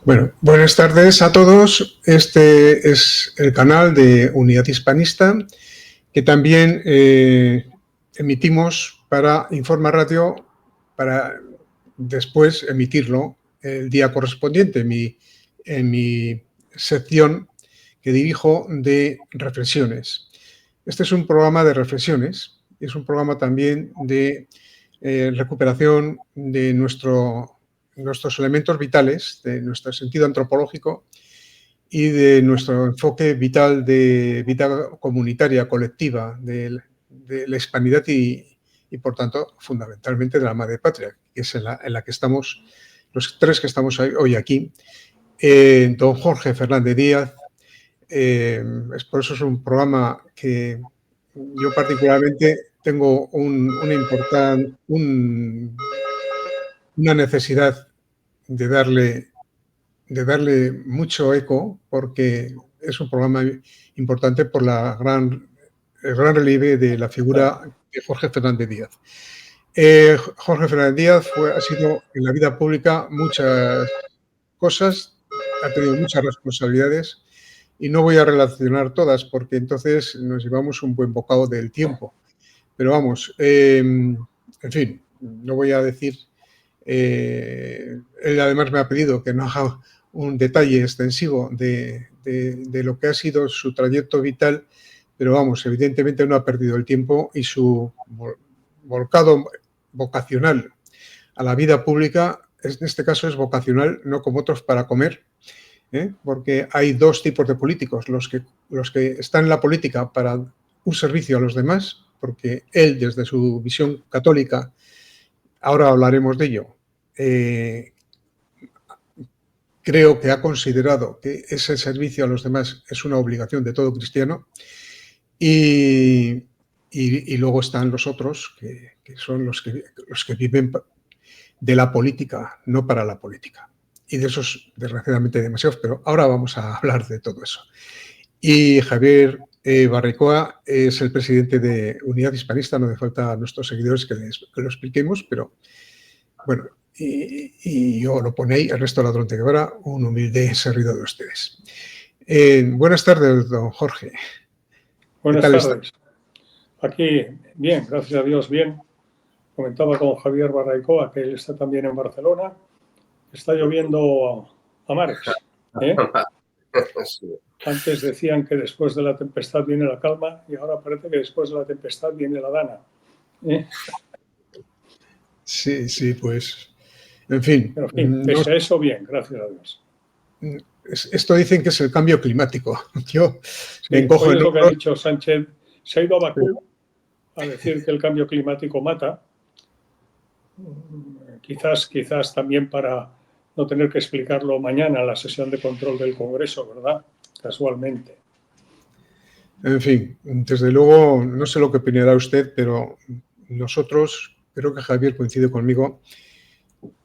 Bueno, buenas tardes a todos. Este es el canal de Unidad Hispanista, que también emitimos para Informa Radio, para después emitirlo el día correspondiente en mi sección que dirijo de reflexiones. Este es un programa de reflexiones, es un programa también de recuperación de nuestros elementos vitales, de nuestro sentido antropológico y de nuestro enfoque vital de vida comunitaria, colectiva, de la hispanidad y, por tanto, fundamentalmente de la madre patria, que es en la que estamos, los tres que estamos hoy aquí. Don Jorge Fernández Díaz, por eso es un programa que yo particularmente tengo una necesidad de darle mucho eco, porque es un programa importante por el gran relieve de la figura de Jorge Fernández Díaz. Jorge Fernández Díaz ha sido en la vida pública muchas cosas, ha tenido muchas responsabilidades y no voy a relacionar todas porque entonces nos llevamos un buen bocado del tiempo. Pero vamos, en fin, no voy a decir. Él además me ha pedido que no haga un detalle extensivo de lo que ha sido su trayecto vital, pero vamos, evidentemente no ha perdido el tiempo y su volcado vocacional a la vida pública, en este caso es vocacional, no como otros para comer, porque hay dos tipos de políticos, los que están en la política para un servicio a los demás, porque él desde su visión católica, ahora hablaremos de ello, creo que ha considerado que ese servicio a los demás es una obligación de todo cristiano y luego están los otros que son los que viven de la política, no para la política. Y de esos, desgraciadamente, demasiados, pero ahora vamos a hablar de todo eso. Y Javier Barrecoa es el presidente de Unidad Hispanista, no hace falta a nuestros seguidores que lo expliquemos, pero bueno, y yo lo pone ahí, Ernesto Ladrón de Guevara, un humilde servidor de ustedes. Buenas tardes, don Jorge. Buenas tardes. Aquí, bien, gracias a Dios, bien. Comentaba con Javier Barraicoa, que él está también en Barcelona. Está lloviendo a mares. Antes decían que después de la tempestad viene la calma y ahora parece que después de la tempestad viene la dana. Sí, pues, en fin. Pero, en fin, pese a eso, bien, gracias a Dios. Esto dicen que es el cambio climático. Yo me encojo hoy es lo que ha dicho Sánchez. Se ha ido a Bakú a decir que el cambio climático mata. Quizás también para no tener que explicarlo mañana en la sesión de control del Congreso, ¿verdad? Casualmente. En fin, desde luego, no sé lo que opinará usted, pero nosotros, creo que Javier coincide conmigo,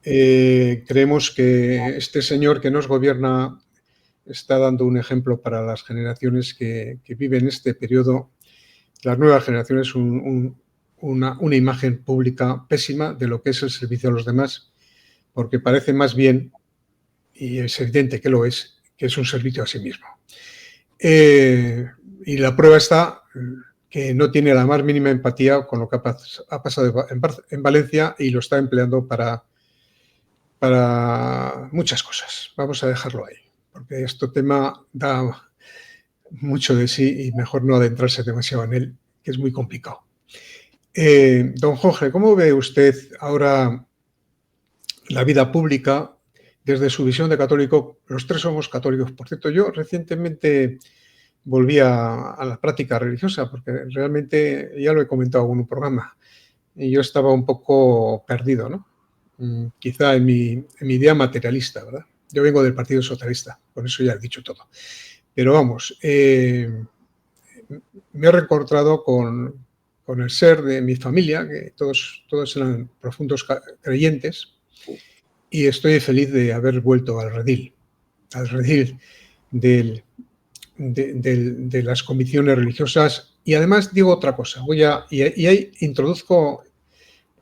creemos que este señor que nos gobierna está dando un ejemplo para las generaciones que viven este periodo, las nuevas generaciones, una imagen pública pésima de lo que es el servicio a los demás, porque parece más bien, y es evidente que lo es, que es un servicio a sí mismo. Y la prueba está que no tiene la más mínima empatía con lo que ha pasado en Valencia y lo está empleando para muchas cosas. Vamos a dejarlo ahí, porque este tema da mucho de sí y mejor no adentrarse demasiado en él, que es muy complicado. Don Jorge, ¿cómo ve usted ahora la vida pública desde su visión de católico? Los tres somos católicos. Por cierto, yo recientemente volví a la práctica religiosa, porque realmente, ya lo he comentado en un programa, y yo estaba un poco perdido, ¿no? Quizá en mi idea materialista, ¿verdad? Yo vengo del Partido Socialista, con eso ya he dicho todo. Pero vamos, me he reencontrado con el ser de mi familia, que todos eran profundos creyentes, y estoy feliz de haber vuelto al redil de las convicciones religiosas. Y además digo otra cosa, y ahí introduzco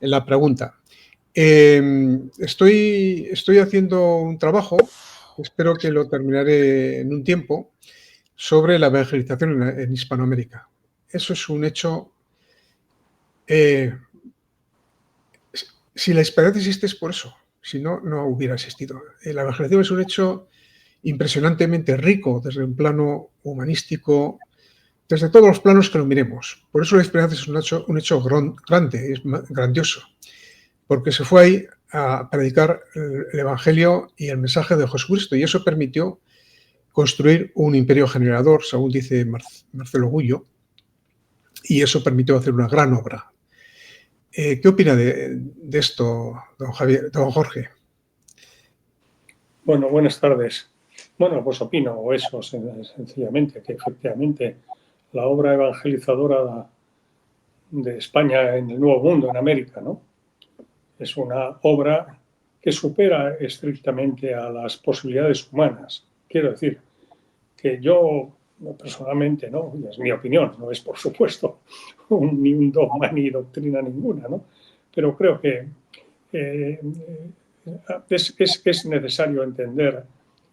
la pregunta. Estoy haciendo un trabajo espero que lo terminaré en un tiempo, sobre la evangelización en Hispanoamérica. Eso es un hecho. Si la hispanidad existe es por eso, si no, no hubiera existido. La evangelización es un hecho impresionantemente rico desde un plano humanístico, desde todos los planos que lo miremos. Por eso la hispanidad es un hecho grande, es grandioso, porque se fue ahí a predicar el Evangelio y el mensaje de Jesucristo, y eso permitió construir un imperio generador, según dice Marcelo Gullo, y eso permitió hacer una gran obra. ¿Qué opina de esto, don Jorge? Bueno, buenas tardes. Bueno, pues opino eso sencillamente, que efectivamente la obra evangelizadora de España en el Nuevo Mundo, en América, ¿no? Es una obra que supera estrictamente a las posibilidades humanas. Quiero decir, que yo personalmente, ¿no? Es mi opinión, no es por supuesto ni un dogma ni doctrina ninguna, ¿no? Pero creo que es necesario entender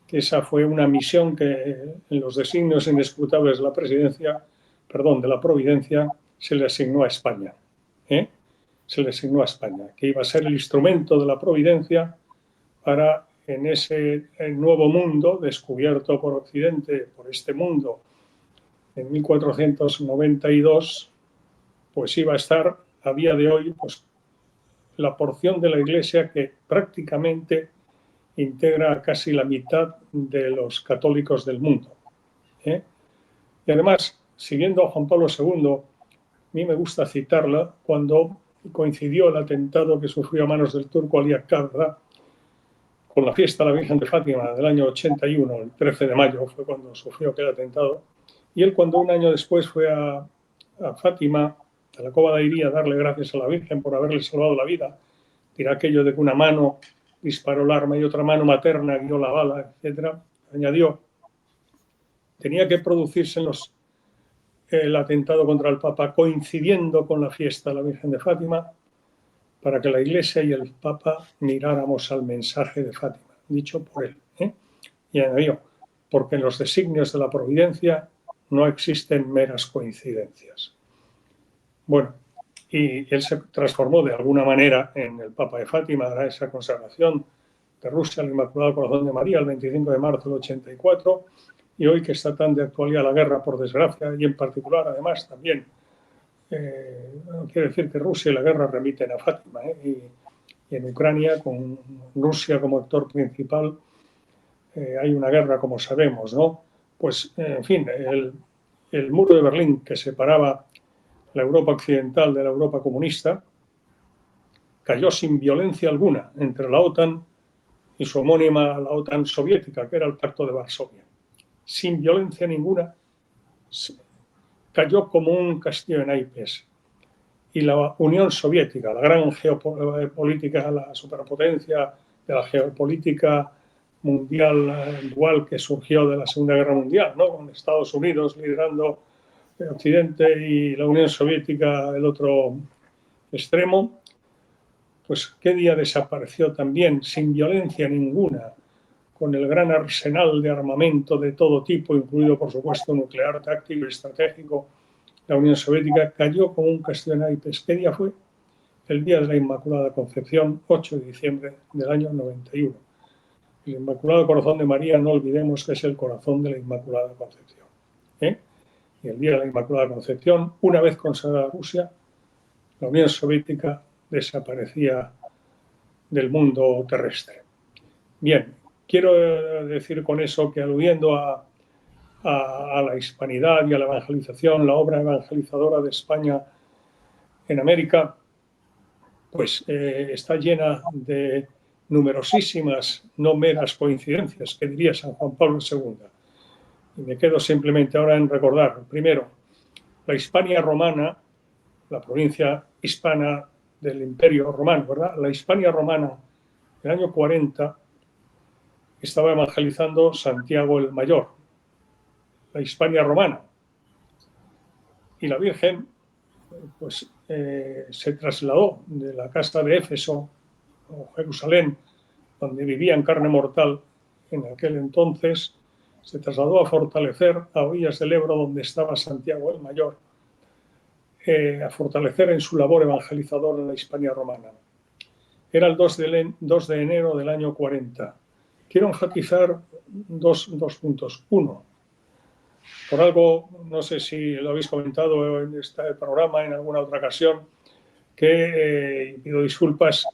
que esa fue una misión que en los designios inescrutables de la presidencia, de la providencia, se le asignó a España. Se le asignó a España, que iba a ser el instrumento de la providencia para, en ese nuevo mundo descubierto por Occidente, por este mundo, en 1492, pues iba a estar a día de hoy pues, la porción de la Iglesia que prácticamente integra casi la mitad de los católicos del mundo. Y además, siguiendo a Juan Pablo II, a mí me gusta citarla cuando coincidió el atentado que sufrió a manos del turco Ali Akbar con la fiesta de la Virgen de Fátima del año 81, el 13 de mayo fue cuando sufrió aquel atentado, y él cuando un año después fue a Fátima, a la Cova de Iría, a darle gracias a la Virgen por haberle salvado la vida, dirá aquello de que una mano disparó el arma y otra mano materna guió la bala, etc., añadió, tenía que producirse el atentado contra el Papa coincidiendo con la fiesta de la Virgen de Fátima para que la Iglesia y el Papa miráramos al mensaje de Fátima, dicho por él. Y añadió, porque en los designios de la providencia no existen meras coincidencias. Bueno, y él se transformó de alguna manera en el Papa de Fátima, a esa consagración de Rusia al Inmaculado Corazón de María el 25 de marzo del 84, y hoy que está tan de actualidad la guerra, por desgracia, y en particular, además, también, no quiere decir que Rusia y la guerra remiten a Fátima, y en Ucrania, con Rusia como actor principal, hay una guerra, como sabemos, ¿no? Pues, en fin, el muro de Berlín que separaba la Europa occidental de la Europa comunista cayó sin violencia alguna entre la OTAN y su homónima, la OTAN soviética, que era el Pacto de Varsovia. Sin violencia ninguna, cayó como un castillo en naipes. Y la Unión Soviética, la gran geopolítica, la superpotencia de la geopolítica mundial dual que surgió de la Segunda Guerra Mundial, ¿no? Con Estados Unidos liderando Occidente y la Unión Soviética el otro extremo, pues qué día desapareció también, sin violencia ninguna, con el gran arsenal de armamento de todo tipo, incluido por supuesto nuclear, táctico y estratégico. La Unión Soviética cayó como un castillo en naipes. ¿Qué día fue? El día de la Inmaculada Concepción, 8 de diciembre del año 91. El Inmaculado Corazón de María, no olvidemos que es el corazón de la Inmaculada Concepción. Y el día de la Inmaculada Concepción, una vez consagrada Rusia, la Unión Soviética desaparecía del mundo terrestre. Bien, quiero decir con eso que aludiendo a la hispanidad y a la evangelización, la obra evangelizadora de España en América, pues está llena de numerosísimas, no meras coincidencias, que diría San Juan Pablo II. Y me quedo simplemente ahora en recordar, primero, la Hispania romana, la provincia hispana del Imperio Romano, ¿verdad? La Hispania romana, en el año 40, estaba evangelizando Santiago el Mayor, la Hispania romana. Y la Virgen, pues, se trasladó de la casa de Éfeso o Jerusalén, donde vivía en carne mortal en aquel entonces se trasladó a fortalecer a orillas del Ebro, donde estaba Santiago el Mayor, a fortalecer en su labor evangelizadora en la Hispania romana. Era el 2 de enero del año 40. Quiero enfatizar dos puntos. Uno, por algo, no sé si lo habéis comentado en este programa en alguna otra ocasión, que pido disculpas,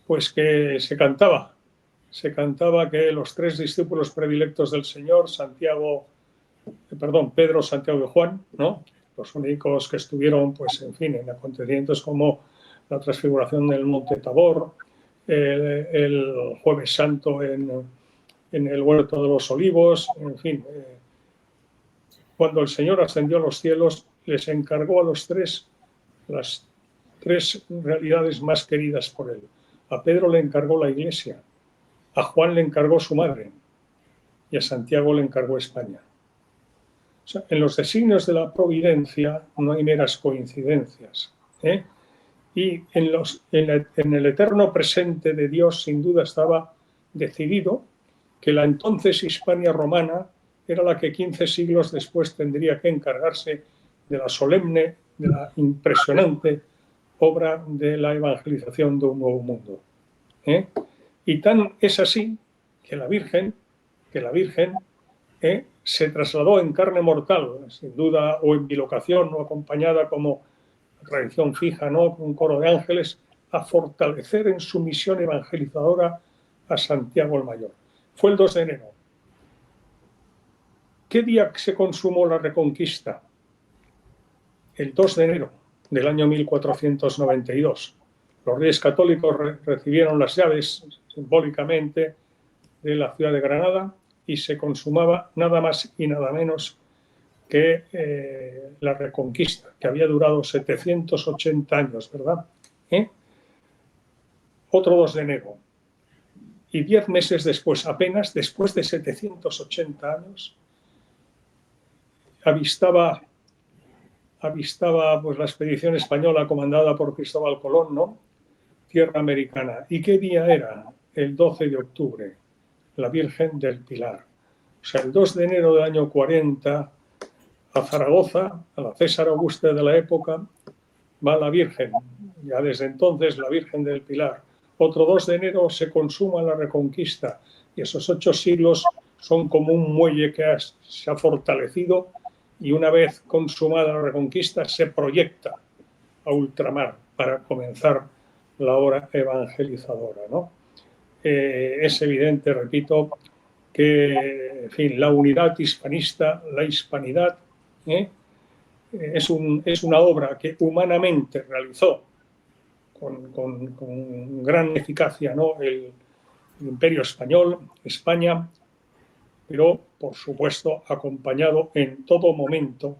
pues que se cantaba que los tres discípulos predilectos del Señor, Pedro, Santiago y Juan, ¿no?, los únicos que estuvieron, pues, en fin, en acontecimientos como la transfiguración del Monte Tabor, el Jueves Santo en el Huerto de los Olivos, en fin. Cuando el Señor ascendió a los cielos, les encargó a los tres las tres realidades más queridas por él. A Pedro le encargó la Iglesia, a Juan le encargó su madre y a Santiago le encargó España. O sea, en los designios de la providencia no hay meras coincidencias, ¿eh? Y en el eterno presente de Dios, sin duda, estaba decidido que la entonces Hispania romana era la que 15 siglos después tendría que encargarse de la solemne, de la impresionante obra de la evangelización de un nuevo mundo, ¿eh? Y tan es así que la Virgen se trasladó en carne mortal, sin duda, o en bilocación, o acompañada como tradición fija, ¿no?, con un coro de ángeles, a fortalecer en su misión evangelizadora a Santiago el Mayor. Fue el 2 de enero. ¿Qué día se consumó la Reconquista? El 2 de enero del año 1492. Los reyes católicos recibieron las llaves simbólicamente de la ciudad de Granada y se consumaba nada más y nada menos que la Reconquista, que había durado 780 años, ¿verdad? Otro 2 de enero. Y 10 meses después, apenas después de 780 años, avistaba pues, la expedición española comandada por Cristóbal Colón, ¿no?, tierra americana. ¿Y qué día era? El 12 de octubre, la Virgen del Pilar. O sea, el 2 de enero del año 40, a Zaragoza, a la César Augusta de la época, va la Virgen. Ya desde entonces, la Virgen del Pilar. Otro 2 de enero se consuma la Reconquista. Y esos 8 siglos son como un muelle que se ha fortalecido y una vez consumada la Reconquista se proyecta a ultramar para comenzar la obra evangelizadora, ¿no? Es evidente, repito, que, en fin, la unidad hispanista, la hispanidad, es una obra que humanamente realizó con gran eficacia, ¿no?, el Imperio Español, España, pero, por supuesto, acompañado en todo momento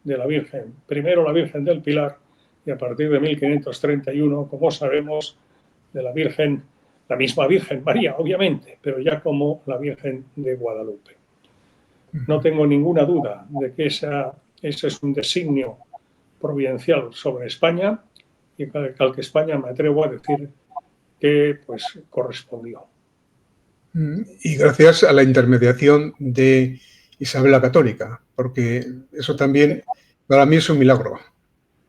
de la Virgen. Primero la Virgen del Pilar y a partir de 1531, como sabemos, de la Virgen, la misma Virgen María, obviamente, pero ya como la Virgen de Guadalupe. No tengo ninguna duda de que ese es un designio providencial sobre España y al que España, me atrevo a decir, que pues correspondió. Y gracias a la intermediación de Isabel la Católica, porque eso también para mí es un milagro.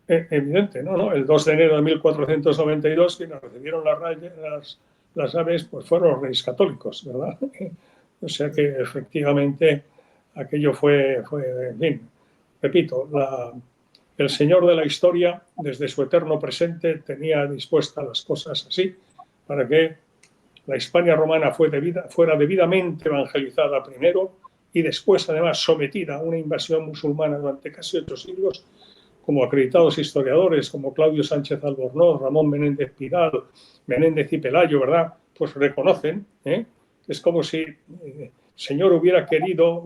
Evidente, ¿no? El 2 de enero de 1492, quienes recibieron las aves, pues fueron los reyes católicos, ¿verdad? O sea que efectivamente aquello fue en fin, repito, el Señor de la historia, desde su eterno presente, tenía dispuestas las cosas así para que la Hispania romana fuera debidamente evangelizada primero y después, además, sometida a una invasión musulmana durante casi 8 siglos, como acreditados historiadores como Claudio Sánchez Albornoz, Ramón Menéndez Pidal, Menéndez y Pelayo, ¿verdad?, pues reconocen, es como si el Señor hubiera querido,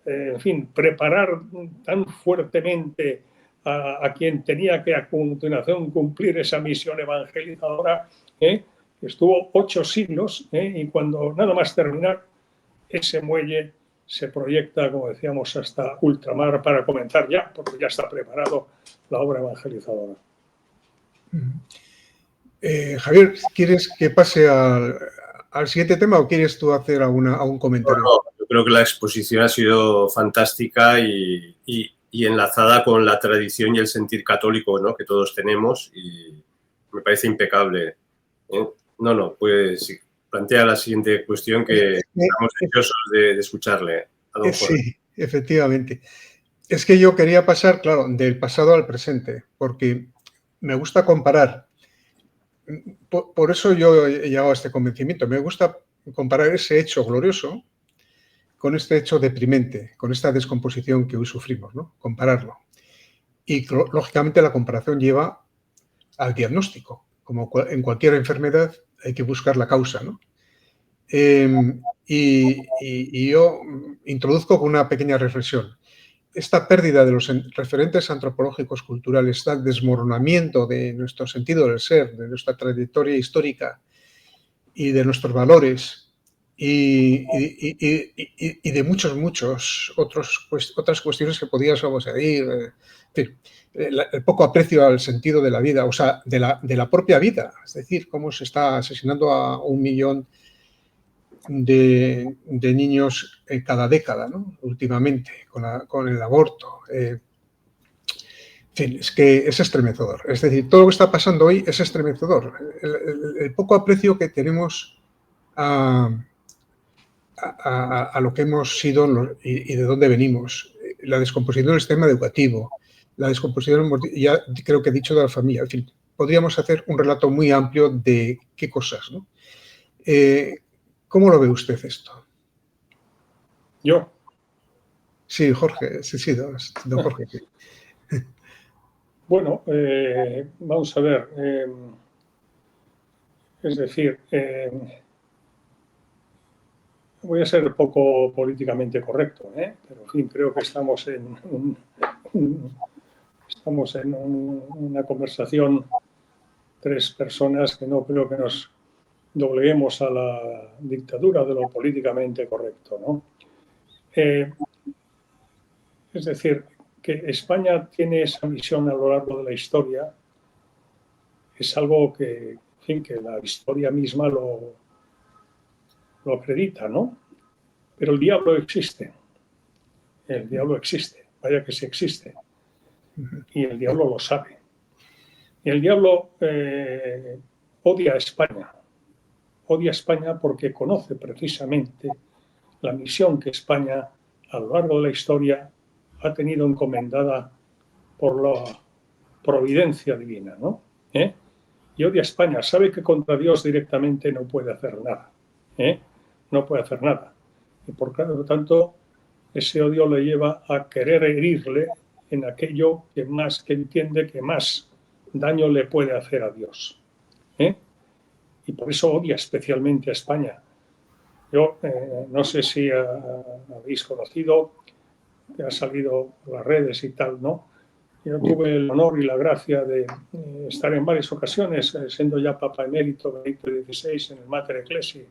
en fin, preparar tan fuertemente a quien tenía que a continuación cumplir esa misión evangelizadora, estuvo 8 siglos, y cuando nada más terminar, ese muelle se proyecta, como decíamos, hasta ultramar para comenzar ya, porque ya está preparado la obra evangelizadora. Javier, ¿quieres que pase al siguiente tema o quieres tú hacer algún comentario? No, yo creo que la exposición ha sido fantástica y enlazada con la tradición y el sentir católico, ¿no?, que todos tenemos, y me parece impecable. No, pues sí, plantea la siguiente cuestión, que estamos deseosos de escucharle a don Jorge. Sí, efectivamente. Es que yo quería pasar, claro, del pasado al presente, porque me gusta comparar. Por eso yo he llegado a este convencimiento. Me gusta comparar ese hecho glorioso con este hecho deprimente, con esta descomposición que hoy sufrimos, ¿no? Compararlo. Y, lógicamente, la comparación lleva al diagnóstico. Como en cualquier enfermedad, hay que buscar la causa, ¿no? Y yo introduzco con una pequeña reflexión. Esta pérdida de los referentes antropológicos culturales, este desmoronamiento de nuestro sentido del ser, de nuestra trayectoria histórica y de nuestros valores y de muchos otras cuestiones que podíamos añadir, en fin, el poco aprecio al sentido de la vida, o sea, de la propia vida, es decir, cómo se está asesinando a 1 millón de niños cada década, ¿no? Últimamente, con el aborto. En fin, es que es estremecedor. Es decir, todo lo que está pasando hoy es estremecedor. El poco aprecio que tenemos a lo que hemos sido y de dónde venimos. La descomposición del sistema educativo, la descomposición, ya creo que he dicho, de la familia. En fin, podríamos hacer un relato muy amplio de qué cosas, ¿no? ¿Cómo lo ve usted esto? ¿Yo? Sí, Jorge, sí, don Jorge. Sí. Bueno, vamos a ver. Es decir, voy a ser poco políticamente correcto, pero en fin, creo que estamos en una conversación, 3 personas, que no creo que nos dobleguemos a la dictadura de lo políticamente correcto, ¿no? Es decir, que España tiene esa visión a lo largo de la historia es algo que, en fin, que la historia misma lo acredita, ¿no? Pero el diablo existe. El diablo existe. Vaya que sí existe. Y el diablo lo sabe. Y el diablo odia a España. Odia a España porque conoce precisamente la misión que España a lo largo de la historia ha tenido encomendada por la providencia divina, ¿no? Y odia a España. Sabe que contra Dios directamente no puede hacer nada. No puede hacer nada. Y por lo tanto, ese odio le lleva a querer herirle en aquello que entiende que más daño le puede hacer a Dios. Y por eso odia especialmente a España. Yo no sé si habéis conocido, que ha salido por las redes y tal, ¿no? Yo tuve el honor y la gracia de estar en varias ocasiones, siendo ya Papa Emérito Benedicto XVI, en el Mater Ecclesiae,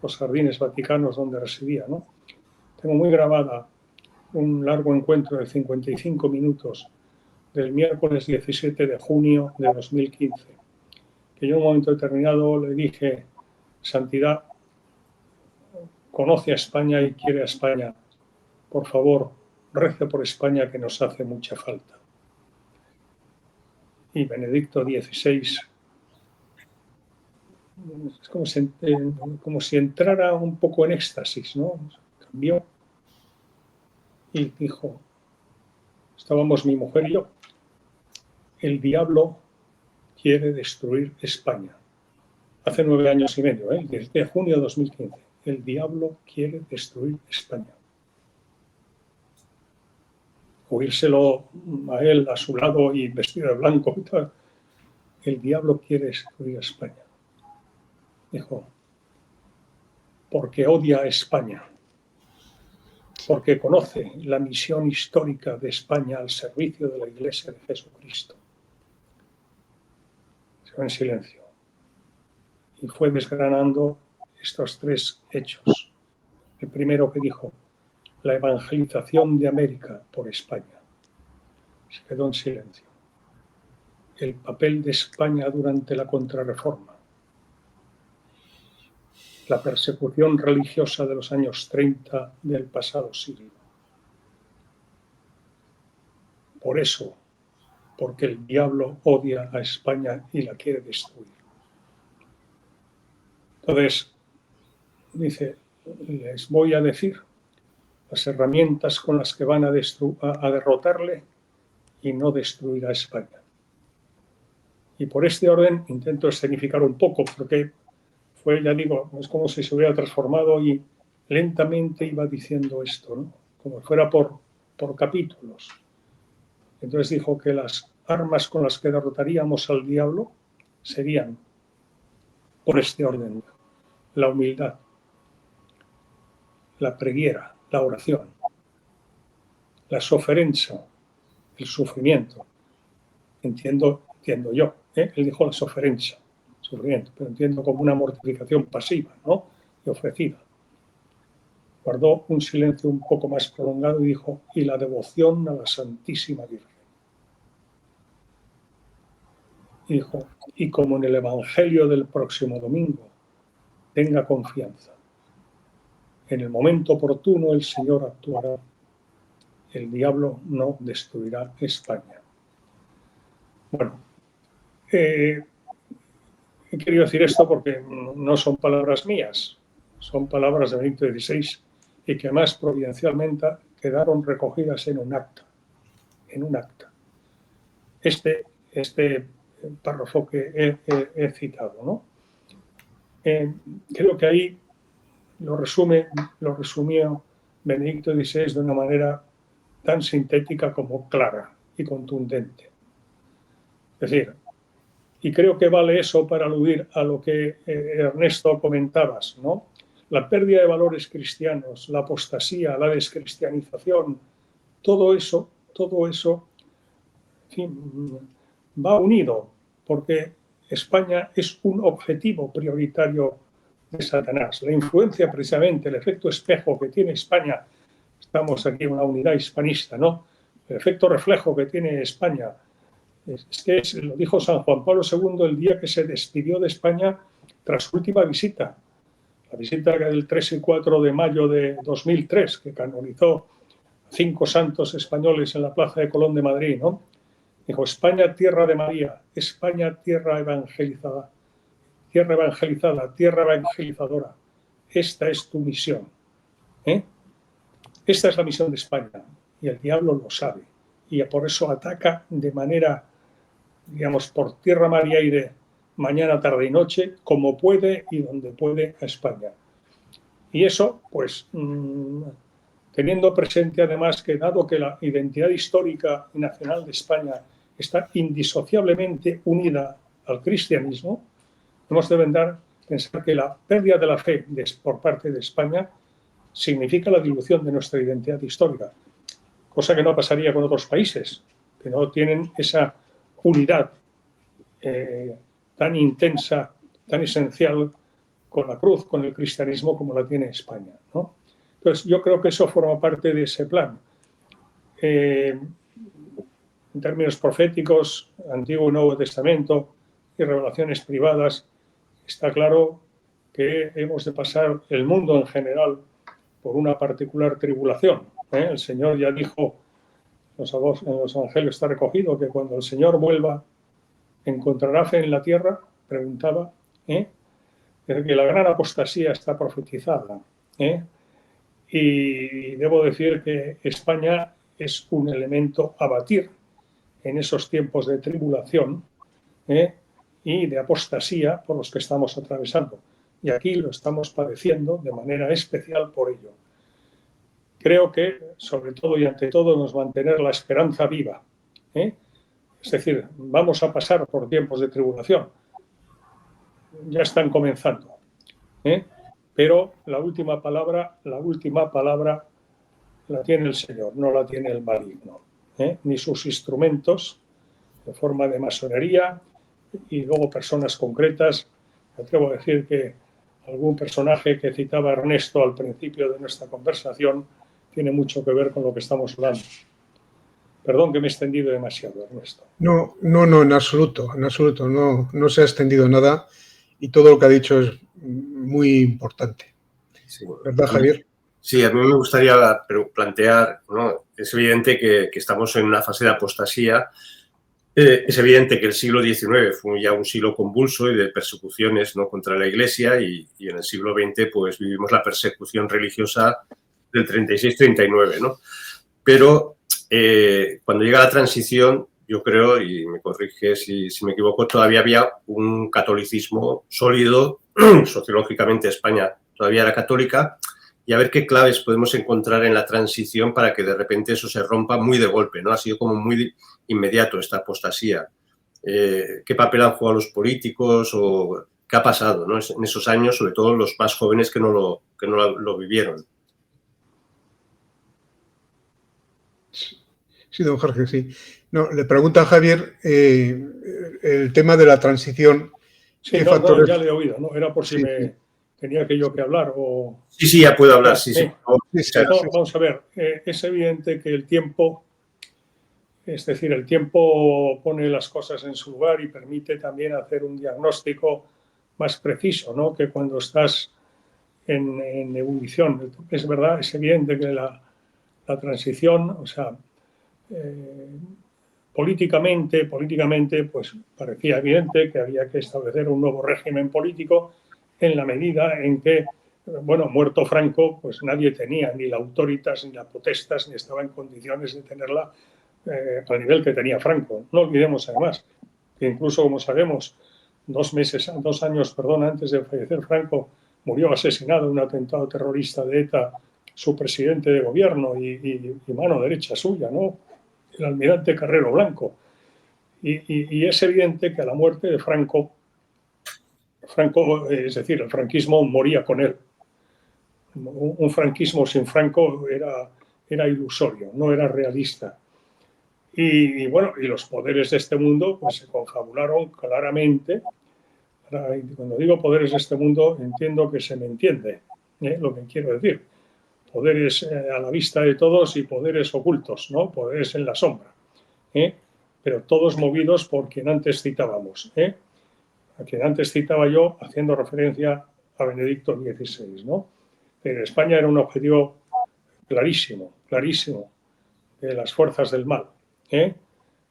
los jardines vaticanos donde residía, ¿no? Tengo muy grabada un largo encuentro de 55 minutos del miércoles 17 de junio de 2015, que yo en un momento determinado le dije: Santidad, conoce a España y quiere a España. Por favor, rece por España, que nos hace mucha falta. Y Benedicto XVI, es como si entrara un poco en éxtasis, ¿no? Cambió y dijo, estábamos mi mujer y yo: el diablo quiere destruir España. Hace 9 años y medio, desde junio de 2015. El diablo quiere destruir España. Oírselo a él, a su lado y vestido de blanco y tal. El diablo quiere destruir España. Dijo, porque odia a España. Porque conoce la misión histórica de España al servicio de la Iglesia de Jesucristo. Se fue en silencio. Y fue desgranando estos 3 hechos. El primero que dijo, la evangelización de América por España. Se quedó en silencio. El papel de España durante la Contrarreforma. la persecución religiosa de los años 30 del pasado siglo. Por eso, porque el diablo odia a España y la quiere destruir. Entonces, dice, les voy a decir las herramientas con las que van a derrotarle y no destruir a España. Y por este orden intento escenificar un poco, porque fue, ya digo, es como si se hubiera transformado y lentamente iba diciendo esto, ¿no? Como fuera por capítulos. Entonces dijo que las armas con las que derrotaríamos al diablo serían, por este orden, la humildad, la preguiera, la oración, la soferenza, el sufrimiento. Entiendo yo, él dijo la soferenza, sufrimiento, pero entiendo como una mortificación pasiva, ¿no? Y ofrecida. Guardó un silencio un poco más prolongado y dijo, y la devoción a la Santísima Virgen. Y dijo, y como en el Evangelio del próximo domingo, tenga confianza. En el momento oportuno el Señor actuará. El diablo no destruirá España. Bueno, he querido decir esto porque no son palabras mías, son palabras de Benedicto XVI y que además providencialmente quedaron recogidas en un acta. Este párrafo que he citado, ¿no? Creo que ahí lo resumió Benedicto XVI de una manera tan sintética como clara y contundente. Es decir, y creo que vale eso para aludir a lo que Ernesto comentabas, ¿no? La pérdida de valores cristianos, la apostasía, la descristianización, todo eso, en fin, va unido, porque España es un objetivo prioritario de Satanás. La influencia, precisamente, el efecto espejo que tiene España, estamos aquí en una unidad hispanista, ¿no? El efecto reflejo que tiene España, lo dijo San Juan Pablo II el día que se despidió de España tras su última visita, la visita del 3 y 4 de mayo de 2003, que canonizó 5 santos españoles en la Plaza de Colón de Madrid, ¿no? Dijo, España, tierra de María, España, tierra evangelizada, tierra evangelizadora. Esta es tu misión. Esta es la misión de España y el diablo lo sabe. Y por eso ataca de manera, digamos, por tierra, mar y aire, mañana, tarde y noche, como puede y donde puede a España. Y eso, pues, teniendo presente además que dado que la identidad histórica y nacional de España está indisociablemente unida al cristianismo, hemos de pensar que la pérdida de la fe por parte de España significa la dilución de nuestra identidad histórica, cosa que no pasaría con otros países, que no tienen esa unidad tan intensa, tan esencial con la cruz, con el cristianismo como la tiene España, ¿no? Entonces, yo creo que eso forma parte de ese plan. En términos proféticos, Antiguo y Nuevo Testamento y revelaciones privadas, está claro que hemos de pasar el mundo en general por una particular tribulación. El Señor ya dijo, en los evangelios está recogido, que cuando el Señor vuelva, ¿encontrará fe en la tierra? Preguntaba. Que la gran apostasía está profetizada. Y debo decir que España es un elemento a batir en esos tiempos de tribulación y de apostasía por los que estamos atravesando. Y aquí lo estamos padeciendo de manera especial por ello. Creo que, sobre todo y ante todo, nos mantener la esperanza viva. Es decir, vamos a pasar por tiempos de tribulación. Ya están comenzando. Pero la última palabra la tiene el Señor, no la tiene el maligno. Ni sus instrumentos, de forma de masonería, y luego personas concretas. Me atrevo a decir que algún personaje que citaba Ernesto al principio de nuestra conversación tiene mucho que ver con lo que estamos hablando. Perdón que me he extendido demasiado, Ernesto. No, en absoluto, no se ha extendido nada. y todo lo que ha dicho es muy importante. Sí. ¿Verdad, Javier? Sí, a mí me gustaría plantear, ¿no? Es evidente que estamos en una fase de apostasía. Es evidente que el siglo XIX fue ya un siglo convulso y de persecuciones, ¿no?, contra la Iglesia, y en el siglo XX pues vivimos la persecución religiosa del 36-39, ¿no? Pero cuando llega la transición, yo creo, y me corrige si me equivoco, todavía había un catolicismo sólido. Sociológicamente España todavía era católica, y a ver qué claves podemos encontrar en la transición para que de repente eso se rompa muy de golpe, ¿no? Ha sido como muy inmediato esta apostasía. ¿Qué papel han jugado los políticos o qué ha pasado, ¿no?, en esos años, sobre todo los más jóvenes que no lo vivieron? Sí, don Jorge, sí. No, le pregunta a Javier el tema de la transición. Sí, no, ya le he oído, ¿no? Era por si Sí, me tenía que yo que hablar o... Sí, ya puedo hablar, sí. No, vamos a ver, es evidente que el tiempo, es decir, el tiempo pone las cosas en su lugar y permite también hacer un diagnóstico más preciso, ¿no?, que cuando estás en ebullición. Es verdad, es evidente que la transición, o sea, políticamente, pues parecía evidente que había que establecer un nuevo régimen político en la medida en que, bueno, muerto Franco, pues nadie tenía ni la autoritas, ni la potestas, ni estaba en condiciones de tenerla al nivel que tenía Franco. No olvidemos, además, que incluso, como sabemos, 2 años antes de fallecer Franco, murió asesinado en un atentado terrorista de ETA su presidente de gobierno y mano derecha suya, ¿no?, el almirante Carrero Blanco. Y es evidente que a la muerte de Franco, es decir, el franquismo moría con él. Un franquismo sin Franco era ilusorio, no era realista. Y bueno, y los poderes de este mundo pues se confabularon claramente. Cuando digo poderes de este mundo, entiendo que se me entiende lo que quiero decir. Poderes a la vista de todos y poderes ocultos, ¿no? Poderes en la sombra. Pero todos movidos por quien antes citábamos. A quien antes citaba yo, haciendo referencia a Benedicto XVI, ¿no? Pero España era un objetivo clarísimo de las fuerzas del mal. Es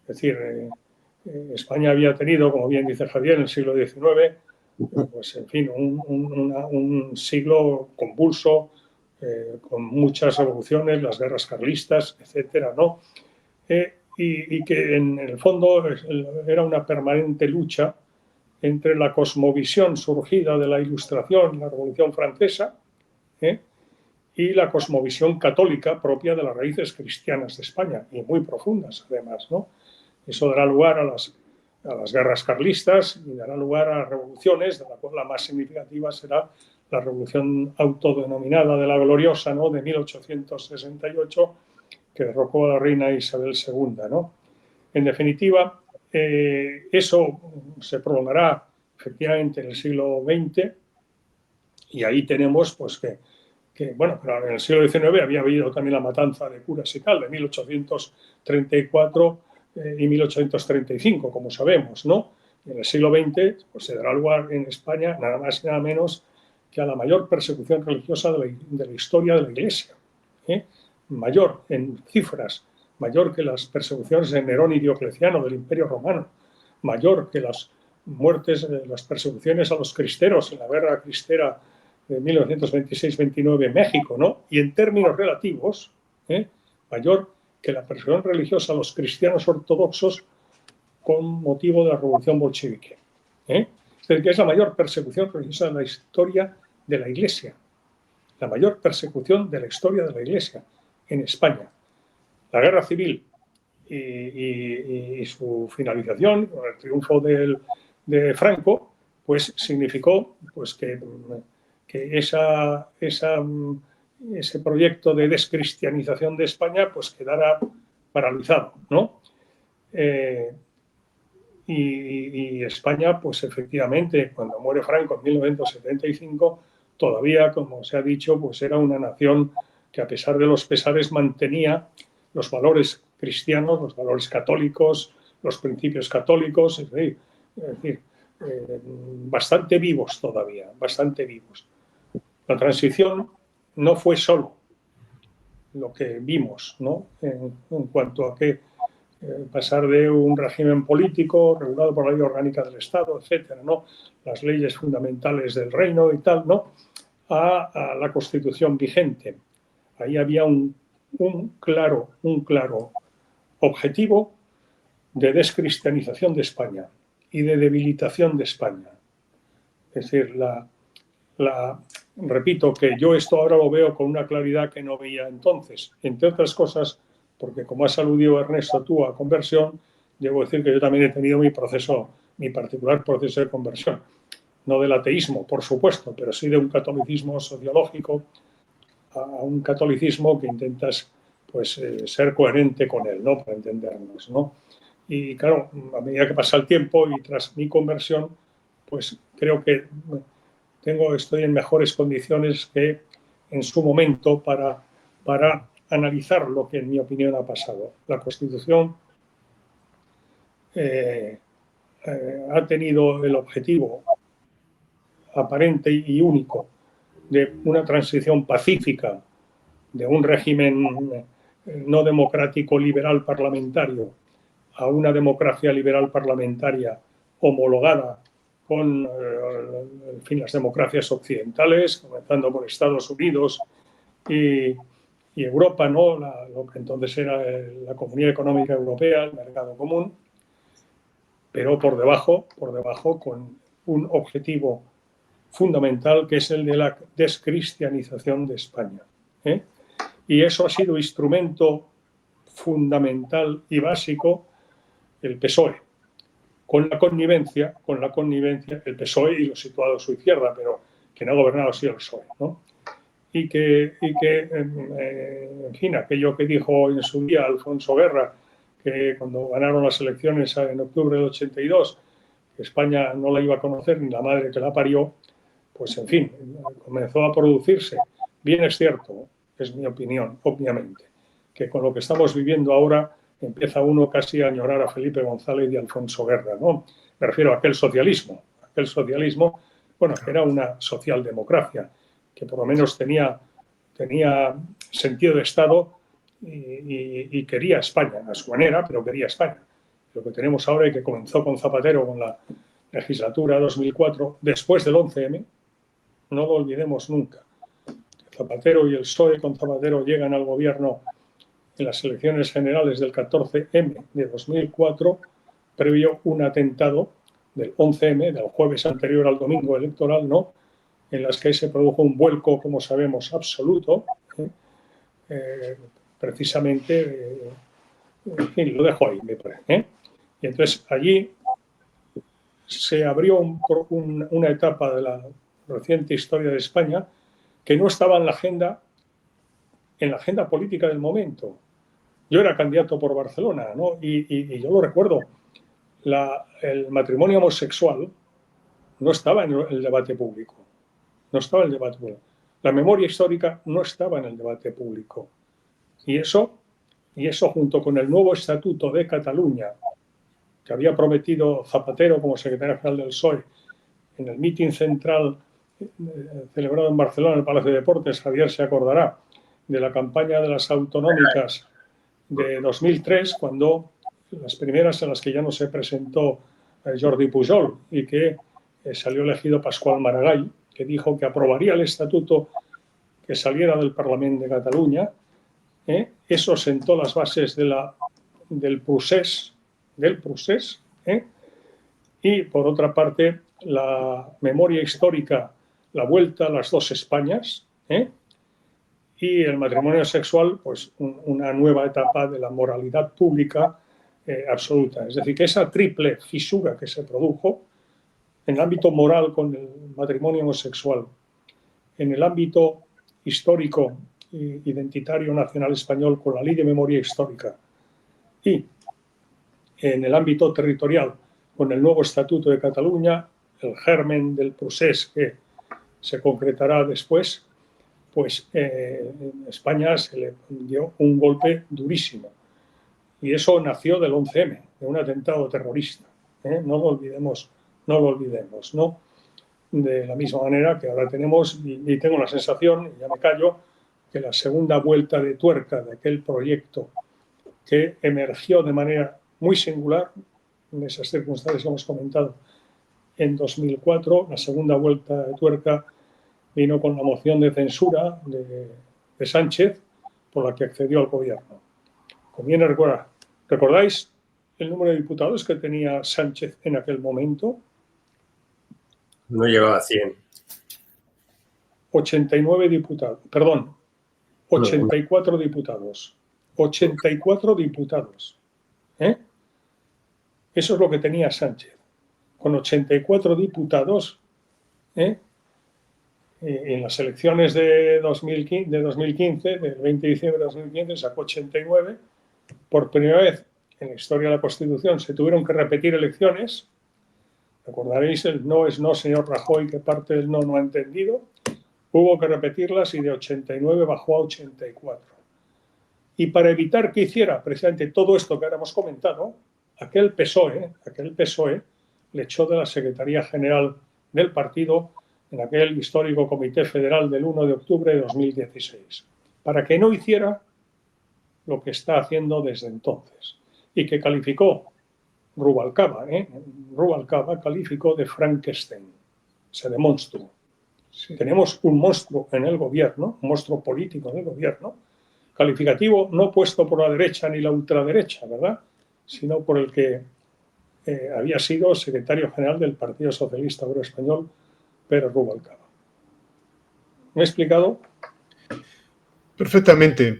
decir, España había tenido, como bien dice Javier, en el siglo XIX, pues en fin, un siglo convulso, con muchas revoluciones, las guerras carlistas, etcétera, ¿no? Y que en el fondo era una permanente lucha entre la cosmovisión surgida de la Ilustración, la Revolución Francesa, y la cosmovisión católica propia de las raíces cristianas de España, y muy profundas además, ¿no? Eso dará lugar a las guerras carlistas y dará lugar a revoluciones, de la cual la más significativa será la revolución autodenominada de la Gloriosa, ¿no?, de 1868, que derrocó a la reina Isabel II, ¿no? En definitiva, eso se prolongará efectivamente en el siglo XX, y ahí tenemos pues que bueno, pero en el siglo XIX había habido también la matanza de curas y tal, de 1834 y 1835, como sabemos, ¿no? En el siglo XX pues, se dará lugar en España nada más y nada menos que a la mayor persecución religiosa de la historia de la Iglesia. Mayor en cifras, mayor que las persecuciones de Nerón y Diocleciano del Imperio Romano, mayor que las muertes, las persecuciones a los cristeros en la guerra cristera de 1926-29 en México, ¿no? Y en términos relativos, mayor que la persecución religiosa a los cristianos ortodoxos con motivo de la revolución bolchevique. Es decir, que es la mayor persecución religiosa de la historia de la Iglesia. La mayor persecución de la historia de la Iglesia en España. La guerra civil y su finalización, con el triunfo de Franco, pues significó pues, que ese proyecto de descristianización de España pues quedara paralizado, ¿no? Y España, pues efectivamente, cuando muere Franco en 1975, todavía, como se ha dicho, pues era una nación que a pesar de los pesares mantenía los valores cristianos, los valores católicos, los principios católicos, es decir, bastante vivos todavía, bastante vivos. La transición no fue solo lo que vimos, ¿no? En cuanto a que pasar de un régimen político regulado por la ley orgánica del Estado, etcétera, ¿no? Las leyes fundamentales del reino y tal, ¿no? A la Constitución vigente. Ahí había un claro objetivo de descristianización de España y de debilitación de España. Es decir, repito que yo esto ahora lo veo con una claridad que no veía entonces, entre otras cosas, porque como has aludido, Ernesto, tú a conversión, debo decir que yo también he tenido mi particular proceso de conversión. No del ateísmo, por supuesto, pero sí de un catolicismo sociológico, a un catolicismo que intentas pues, ser coherente con él, ¿no? Para entendernos, ¿no? Y claro, a medida que pasa el tiempo y tras mi conversión, pues creo que estoy en mejores condiciones que en su momento para analizar lo que en mi opinión ha pasado. La Constitución ha tenido el objetivo aparente y único de una transición pacífica de un régimen no democrático liberal parlamentario a una democracia liberal parlamentaria homologada con en fin, las democracias occidentales, comenzando por Estados Unidos y Europa, ¿no? Lo que entonces era la Comunidad Económica Europea, el mercado común, pero por debajo con un objetivo fundamental que es el de la descristianización de España. Y eso ha sido instrumento fundamental y básico el PSOE, con la connivencia el PSOE y los situados a su izquierda, pero que no ha gobernado así el PSOE, ¿no? Y que en fin, aquello que dijo en su día Alfonso Guerra, que cuando ganaron las elecciones en octubre del 82, que España no la iba a conocer ni la madre que la parió, pues en fin, comenzó a producirse. Bien es cierto, es mi opinión, obviamente, que con lo que estamos viviendo ahora empieza uno casi a añorar a Felipe González y a Alfonso Guerra, ¿no? Me refiero a aquel socialismo, bueno, que era una socialdemocracia, que por lo menos tenía sentido de Estado y quería España, a su manera, pero quería España. Lo que tenemos ahora y que comenzó con Zapatero, con la legislatura 2004, después del 11M, no lo olvidemos nunca. Zapatero y el PSOE con Zapatero llegan al gobierno en las elecciones generales del 14M de 2004, previo un atentado del 11M, del jueves anterior al domingo electoral, ¿no? En las que se produjo un vuelco, como sabemos, absoluto, precisamente, en fin, lo dejo ahí, me parece. Y entonces allí se abrió una etapa de la reciente historia de España que no estaba en la agenda política del momento. Yo era candidato por Barcelona, ¿no? Y yo lo recuerdo, el matrimonio homosexual no estaba en el debate público. No estaba en el debate público. La memoria histórica no estaba en el debate público. Y eso junto con el nuevo Estatuto de Cataluña, que había prometido Zapatero como secretario general del PSOE en el mitin central celebrado en Barcelona, en el Palacio de Deportes, Javier se acordará de la campaña de las autonómicas de 2003, cuando las primeras en las que ya no se presentó Jordi Pujol y que salió elegido Pasqual Maragall, que dijo que aprobaría el estatuto que saliera del Parlamento de Cataluña. Eso sentó las bases del procés. Y por otra parte, la memoria histórica, la vuelta a las dos Españas, y el matrimonio sexual, pues una nueva etapa de la moralidad pública absoluta. Es decir, que esa triple fisura que se produjo en el ámbito moral con el matrimonio homosexual, en el ámbito histórico e identitario nacional español con la Ley de Memoria Histórica y en el ámbito territorial con el nuevo Estatuto de Cataluña, el germen del procés que se concretará después, pues en España se le dio un golpe durísimo. Y eso nació del 11M, de un atentado terrorista. No lo olvidemos no lo olvidemos, ¿no? De la misma manera que ahora tenemos, y tengo la sensación, y ya me callo, que la segunda vuelta de tuerca de aquel proyecto que emergió de manera muy singular en esas circunstancias que hemos comentado en 2004, la segunda vuelta de tuerca vino con la moción de censura de Sánchez, por la que accedió al gobierno. Conviene recordar, ¿recordáis el número de diputados que tenía Sánchez en aquel momento? No llegaba a 100. 89 diputados, perdón, 84 diputados. 84 diputados. ¿Eh? Eso es lo que tenía Sánchez. Con 84 diputados, en las elecciones de 2015, del 20 de diciembre de 2015, sacó 89. Por primera vez en la historia de la Constitución se tuvieron que repetir elecciones. Recordaréis el no es no, señor Rajoy, que parte del no ha entendido. Hubo que repetirlas y de 89 bajó a 84. Y para evitar que hiciera precisamente todo esto que ahora hemos comentado, aquel PSOE le echó de la Secretaría General del partido en aquel histórico Comité Federal del 1 de octubre de 2016, para que no hiciera lo que está haciendo desde entonces, y que calificó Rubalcaba calificó de Frankenstein, o sea, de monstruo. Sí. Tenemos un monstruo en el gobierno, un monstruo político en el gobierno, calificativo no puesto por la derecha ni la ultraderecha, ¿verdad?, sino por el que había sido secretario general del Partido Socialista Obrero Español, Pérez Rubalcaba. ¿Me he explicado? Perfectamente.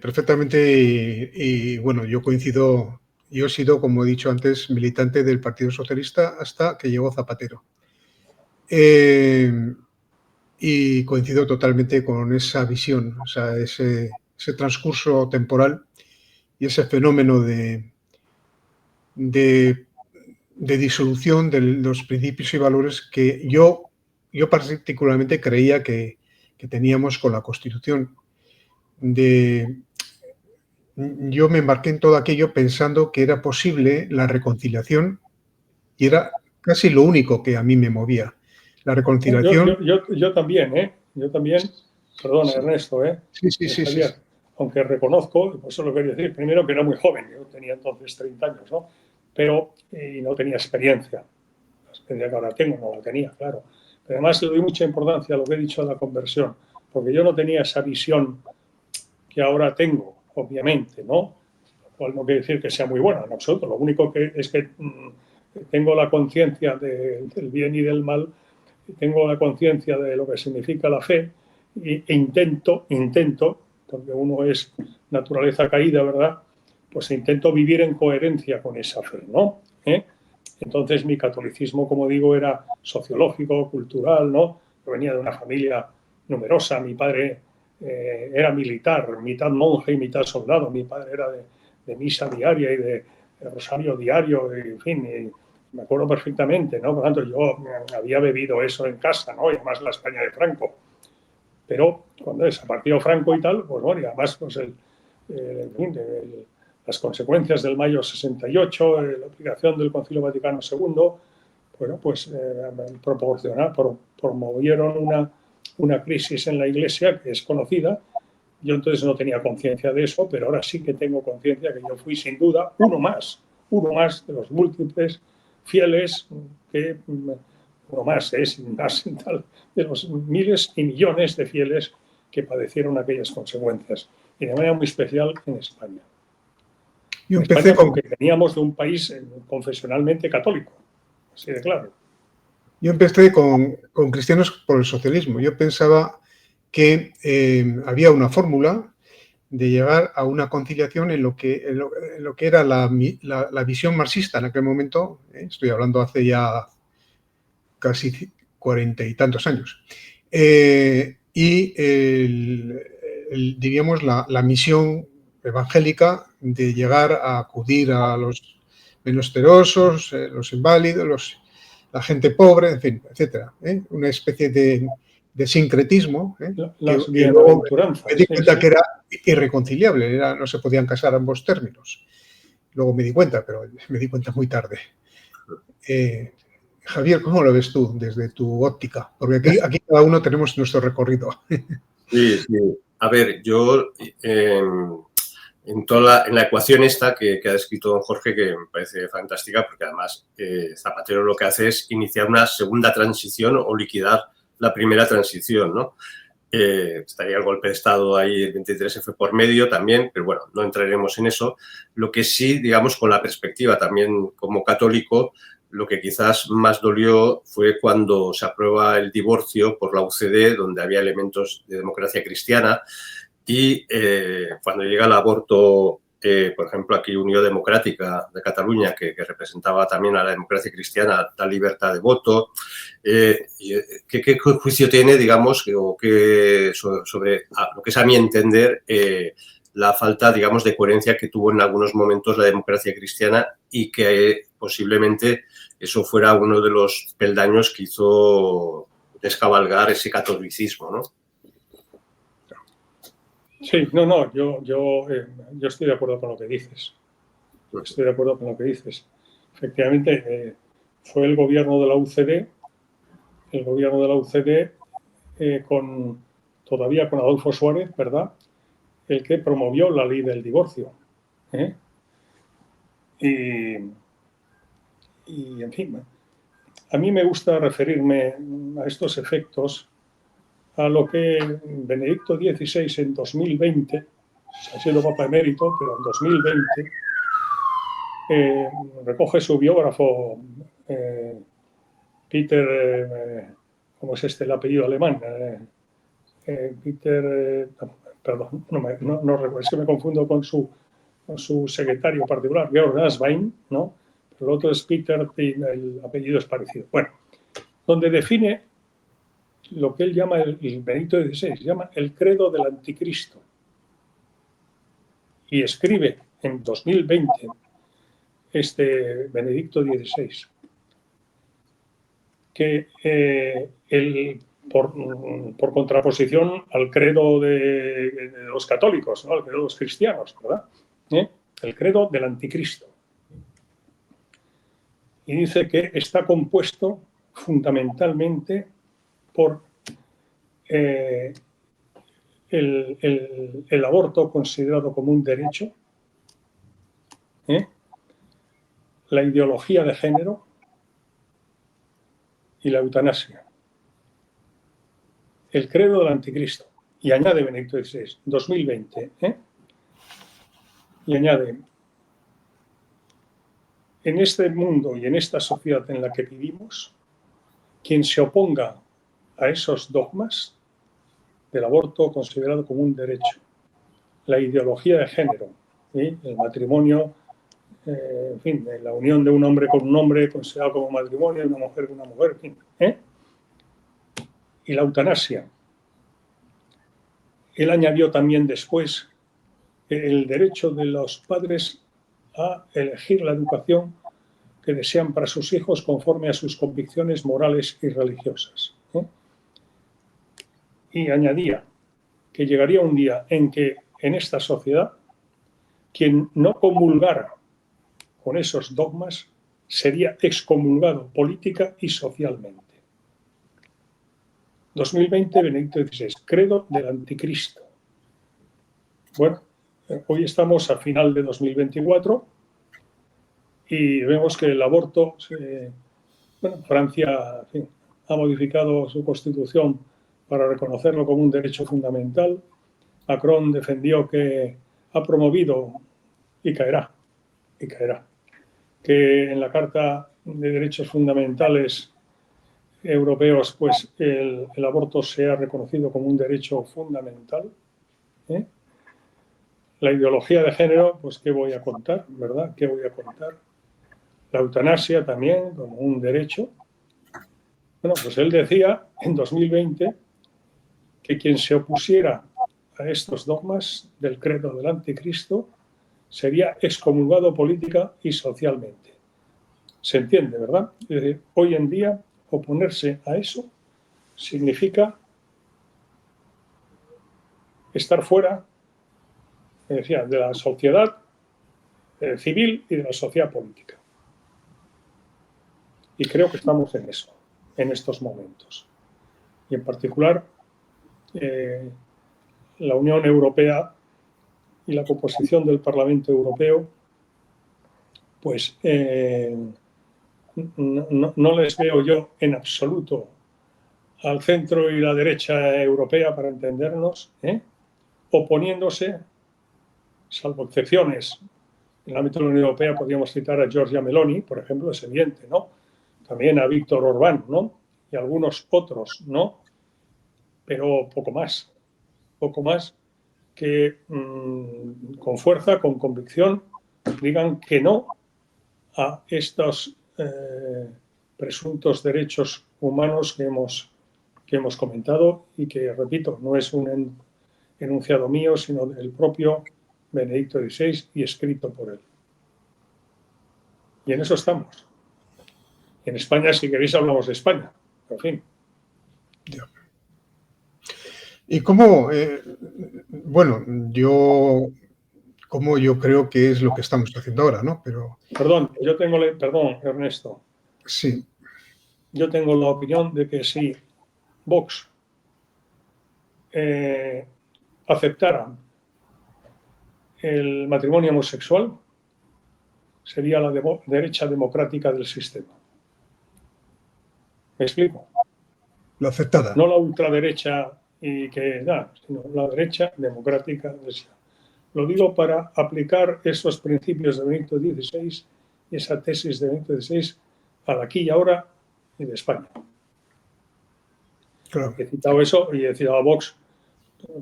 Y bueno, yo coincido, yo he sido, como he dicho antes, militante del Partido Socialista hasta que llegó Zapatero. Y coincido totalmente con esa visión, o sea, ese transcurso temporal y ese fenómeno de disolución de los principios y valores que yo particularmente creía que teníamos con la Constitución. Yo me embarqué en todo aquello pensando que era posible la reconciliación y era casi lo único que a mí me movía. La reconciliación... Yo también, Yo también, perdona, sí. Ernesto, Sí. Javier, aunque reconozco, por eso lo quería decir, primero que era muy joven, yo tenía entonces 30 años, ¿no? Pero y no tenía experiencia. La experiencia que ahora tengo no la tenía, claro. Pero además le doy mucha importancia a lo que he dicho de la conversión, porque yo no tenía esa visión que ahora tengo, obviamente, ¿no? Lo cual no quiere decir que sea muy buena, en absoluto. Lo único que es que tengo la conciencia del bien y del mal, tengo la conciencia de lo que significa la fe e intento, porque uno es naturaleza caída, ¿verdad?, pues intento vivir en coherencia con esa fe, ¿no? Entonces mi catolicismo, como digo, era sociológico, cultural, ¿no? Yo venía de una familia numerosa, mi padre era militar, mitad monje y mitad soldado, mi padre era de misa diaria y de rosario diario, en fin, y me acuerdo perfectamente, ¿no? Por lo tanto, yo había bebido eso en casa, ¿no? Y además la España de Franco. Pero cuando desapareció Franco y tal, pues bueno, y además pues las consecuencias del mayo 68, la aplicación del Concilio Vaticano II, bueno, pues promovieron una crisis en la Iglesia que es conocida. Yo entonces no tenía conciencia de eso, pero ahora sí que tengo conciencia que yo fui sin duda uno más de los múltiples fieles de los miles y millones de fieles que padecieron aquellas consecuencias, y de manera muy especial en España. Yo empecé porque veníamos de un país confesionalmente católico, así de claro. Yo empecé con Cristianos por el Socialismo. Yo pensaba que había una fórmula de llegar a una conciliación en lo que era la visión marxista en aquel momento. Estoy hablando hace ya casi 40 y tantos años. Diríamos, la misión evangélica de llegar a acudir a los menesterosos, los inválidos, la gente pobre, en fin, etcétera. Una especie de sincretismo. Las bienaventuranzas. Me di cuenta que era irreconciliable, no se podían casar ambos términos. Luego me di cuenta, pero me di cuenta muy tarde. Javier, ¿cómo lo ves tú desde tu óptica? Porque aquí cada uno tenemos nuestro recorrido. Sí, sí. A ver, yo en la ecuación esta que ha descrito don Jorge, que me parece fantástica, porque además Zapatero lo que hace es iniciar una segunda transición o liquidar la primera transición, ¿no? Estaría el golpe de Estado ahí, el 23F por medio también, pero bueno, no entraremos en eso. Lo que sí, digamos, con la perspectiva también como católico, lo que quizás más dolió fue cuando se aprueba el divorcio por la UCD, donde había elementos de democracia cristiana, y cuando llega el aborto, por ejemplo, aquí Unión Democrática de Cataluña, que representaba también a la democracia cristiana, la libertad de voto. ¿Qué juicio tiene, digamos, sobre lo que es, a mi entender, la falta, digamos, de coherencia que tuvo en algunos momentos la democracia cristiana y que posiblemente eso fuera uno de los peldaños que hizo descabalgar ese catolicismo, ¿no? Sí, no, yo estoy de acuerdo con lo que dices. Estoy de acuerdo con lo que dices. Efectivamente, fue el gobierno de la UCD, todavía con Adolfo Suárez, ¿verdad?, el que promovió la ley del divorcio. Y, en fin, a mí me gusta referirme a estos efectos a lo que Benedicto XVI en 2020, ha sido Papa emérito, pero en 2020 recoge su biógrafo Peter, ¿cómo es el apellido alemán? Peter, perdón, no recuerdo, es que me confundo con su secretario particular, Georg Aswein, ¿no? Pero el otro es Peter, el apellido es parecido. Bueno, donde define lo que él llama, el Benedicto XVI, llama el credo del anticristo. Y escribe en 2020 Benedicto XVI que por contraposición al credo de los católicos, ¿no?, al credo de los cristianos, ¿verdad?, el credo del anticristo. Y dice que está compuesto fundamentalmente por el aborto considerado como un derecho, la ideología de género y la eutanasia. El credo del anticristo. Y añade Benedicto XVI, 2020, y añade: en este mundo y en esta sociedad en la que vivimos, quien se oponga a esos dogmas del aborto considerado como un derecho, la ideología de género, el matrimonio, en fin, la unión de un hombre con un hombre considerado como matrimonio, de una mujer con una mujer, en fin, y la eutanasia. Él añadió también después el derecho de los padres a elegir la educación que desean para sus hijos conforme a sus convicciones morales y religiosas. Y añadía que llegaría un día en que en esta sociedad quien no comulgara con esos dogmas sería excomulgado política y socialmente. 2020, Benedicto XVI, credo del anticristo. Bueno, hoy estamos a final de 2024 y vemos que el aborto, Francia, en fin, ha modificado su constitución para reconocerlo como un derecho fundamental. Macron defendió que ha promovido, y caerá, que en la Carta de Derechos Fundamentales europeos, pues el aborto sea reconocido como un derecho fundamental. La ideología de género, pues ¿qué voy a contar, verdad? ¿Qué voy a contar? La eutanasia también como un derecho. Bueno, pues él decía en 2020 que quien se opusiera a estos dogmas del credo del anticristo sería excomulgado política y socialmente. Se entiende, ¿verdad? Es decir, hoy en día oponerse a eso significa estar fuera, decía, de la sociedad civil y de la sociedad política. Y creo que estamos en eso, en estos momentos. Y en particular, la Unión Europea y la composición del Parlamento Europeo, pues no les veo yo en absoluto al centro y la derecha europea, para entendernos, oponiéndose, salvo excepciones. En el ámbito de la Unión Europea podríamos citar a Giorgia Meloni, por ejemplo, es evidente, ¿no? También a Víctor Orbán, ¿no? Y algunos otros, ¿no? Pero poco más que con fuerza, con convicción, digan que no a estos presuntos derechos humanos que hemos comentado y que, repito, no es un enunciado mío, sino del propio Benedicto XVI y escrito por él. Y en eso estamos. En España, si queréis, hablamos de España. En fin. ¿Y cómo? Bueno, yo creo que es lo que estamos haciendo ahora, ¿no? Pero... Perdón, Ernesto. Sí. Yo tengo la opinión de que si Vox aceptara el matrimonio homosexual, sería la derecha democrática del sistema. ¿Me explico? La aceptada. No la ultraderecha sino la derecha democrática del sistema. Lo digo para aplicar esos principios de Benedicto XVI y esa tesis de Benedicto XVI al aquí y ahora y de España. Claro. He citado eso y he citado a Vox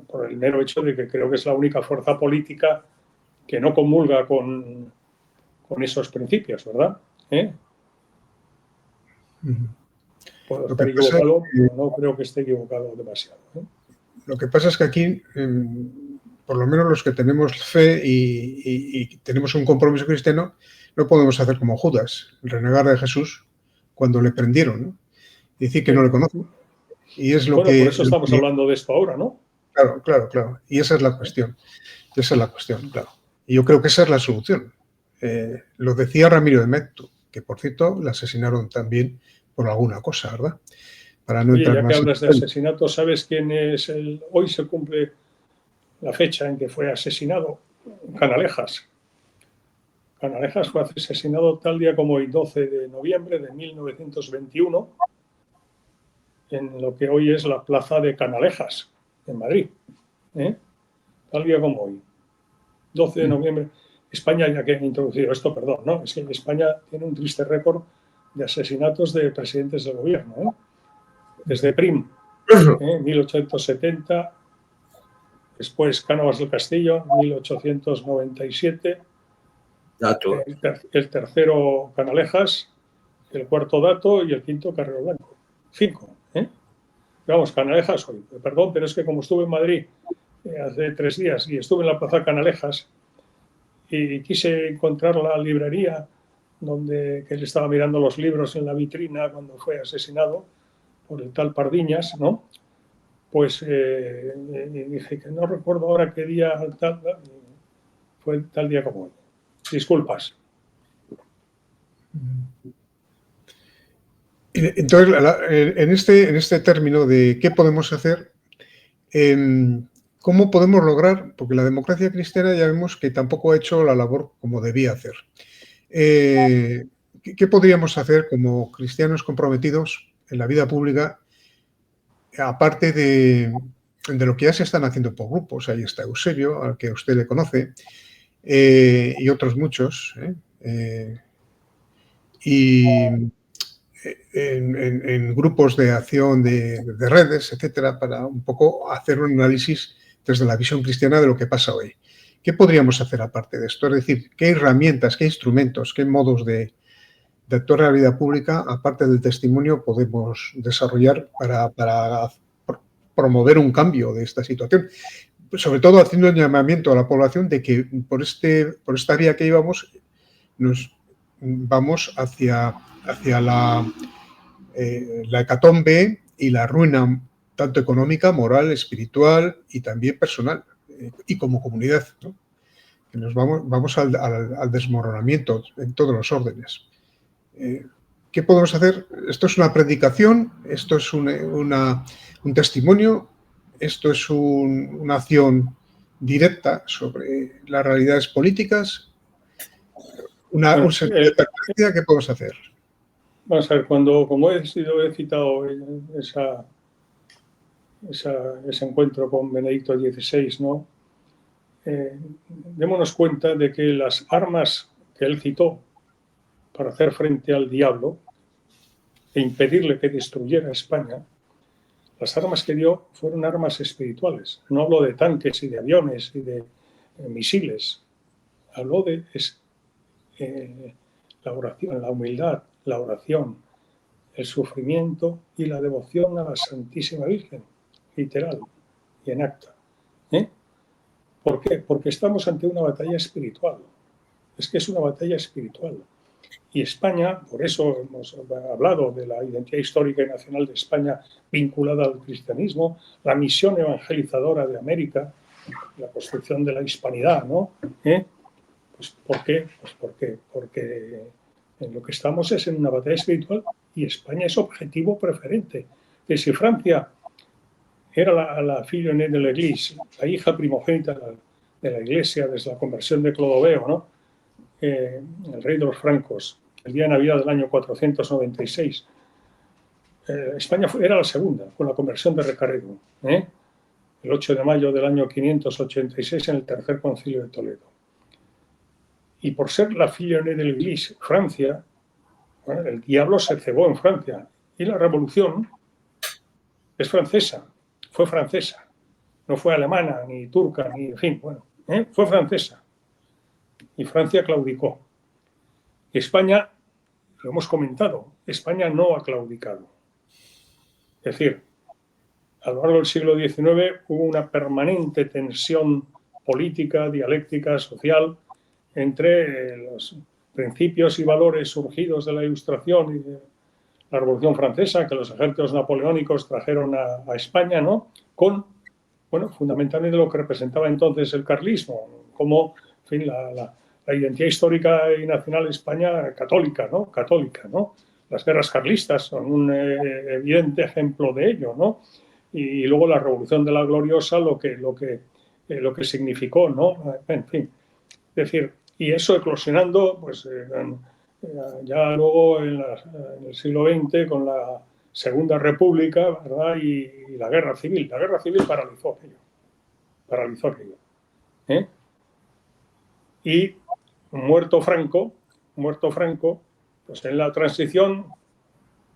por el mero hecho de que creo que es la única fuerza política que no comulga con esos principios, ¿verdad? Puedo estar equivocado, pero no creo que esté equivocado demasiado. Lo que pasa es que aquí, por lo menos los que tenemos fe y tenemos un compromiso cristiano, no podemos hacer como Judas, renegar de Jesús cuando le prendieron, ¿no? Decir que no le conocen. Y es lo que... Por eso estamos hablando de esto ahora, ¿no? Claro. Y esa es la cuestión. Claro. Y yo creo que esa es la solución. Lo decía Ramiro de Mettu, que por cierto le asesinaron también por alguna cosa, ¿verdad? Para no entrar ya más que hablas de asesinato, ¿sabes quién es hoy se cumple la fecha en que fue asesinado? Canalejas. Canalejas fue asesinado tal día como hoy, 12 de noviembre de 1921, en lo que hoy es la plaza de Canalejas, en Madrid. Tal día como hoy. 12 de noviembre. España, ya que he introducido esto, perdón, ¿no? Es que España tiene un triste récord de asesinatos de presidentes del gobierno, Desde Prim, 1870, después Cánovas del Castillo, 1897, Dato. el tercero Canalejas, el cuarto Dato y el quinto Carrero Blanco. 5, Vamos, Canalejas hoy. Perdón, pero es que como estuve en Madrid hace 3 días y estuve en la Plaza Canalejas y quise encontrar la librería que él estaba mirando los libros en la vitrina cuando fue asesinado por el tal Pardiñas, ¿no? Pues dije que no recuerdo ahora qué día fue tal día como hoy. Disculpas. Entonces, en este término de qué podemos hacer, ¿cómo podemos lograr? Porque la democracia cristiana ya vemos que tampoco ha hecho la labor como debía hacer. ¿Qué podríamos hacer como cristianos comprometidos en la vida pública, aparte de lo que ya se están haciendo por grupos? Ahí está Eusebio, al que usted le conoce, y otros muchos, y en grupos de acción de redes, etcétera, para un poco hacer un análisis desde la visión cristiana de lo que pasa hoy. ¿Qué podríamos hacer aparte de esto? Es decir, ¿qué herramientas, qué instrumentos, qué modos de actuar en la vida pública, aparte del testimonio, podemos desarrollar para promover un cambio de esta situación? Sobre todo haciendo el llamamiento a la población de que por esta vía que íbamos, nos vamos hacia la hecatombe y la ruina tanto económica, moral, espiritual y también personal, y como comunidad, ¿no? Que nos vamos al desmoronamiento en todos los órdenes. ¿Qué podemos hacer? Esto es una predicación, esto es un testimonio, esto es una acción directa sobre las realidades políticas, un servicio de advertencia. ¿Qué podemos hacer? Vamos a ver, como he citado ese encuentro con Benedicto XVI, ¿no? Démonos cuenta de que las armas que él citó para hacer frente al diablo e impedirle que destruyera España, las armas que dio fueron armas espirituales. No hablo de tanques y de aviones y de misiles. Habló de la oración, la humildad, la oración, el sufrimiento y la devoción a la Santísima Virgen, literal y en acta. ¿Por qué? Porque estamos ante una batalla espiritual. Es que es una batalla espiritual. Y España, por eso hemos hablado de la identidad histórica y nacional de España vinculada al cristianismo, la misión evangelizadora de América, la construcción de la hispanidad, ¿no? Pues ¿por qué? Pues porque en lo que estamos es en una batalla espiritual y España es objetivo preferente. Que si Francia era la fille aînée de l'Église, la hija primogénita de la Iglesia desde la conversión de Clodoveo, ¿no? El rey de los francos, el día de Navidad del año 496. España era la segunda, con la conversión de Recaredo, el 8 de mayo del año 586 en el Tercer Concilio de Toledo. Y por ser la fille aînée de l'Église, Francia, bueno, el diablo se cebó en Francia. Y la revolución es francesa, fue francesa. No fue alemana, ni turca, ni, en fin, bueno, fue francesa. Y Francia claudicó. Y España, lo hemos comentado, España no ha claudicado. Es decir, a lo largo del siglo XIX hubo una permanente tensión política, dialéctica, social, entre los principios y valores surgidos de la Ilustración y de la Revolución Francesa, que los ejércitos napoleónicos trajeron a España, ¿no? Con, bueno, fundamentalmente lo que representaba entonces el carlismo, como, en fin, la identidad histórica y nacional de España católica, ¿no? Católica, ¿no? Las guerras carlistas son un evidente ejemplo de ello, ¿no? Y luego la Revolución de la Gloriosa, lo que significó, ¿no? En fin, es decir, y eso eclosionando, pues ya luego en el siglo XX con la Segunda República, ¿verdad? Y la Guerra Civil. La Guerra Civil paralizó aquello. Y muerto Franco, pues en la transición,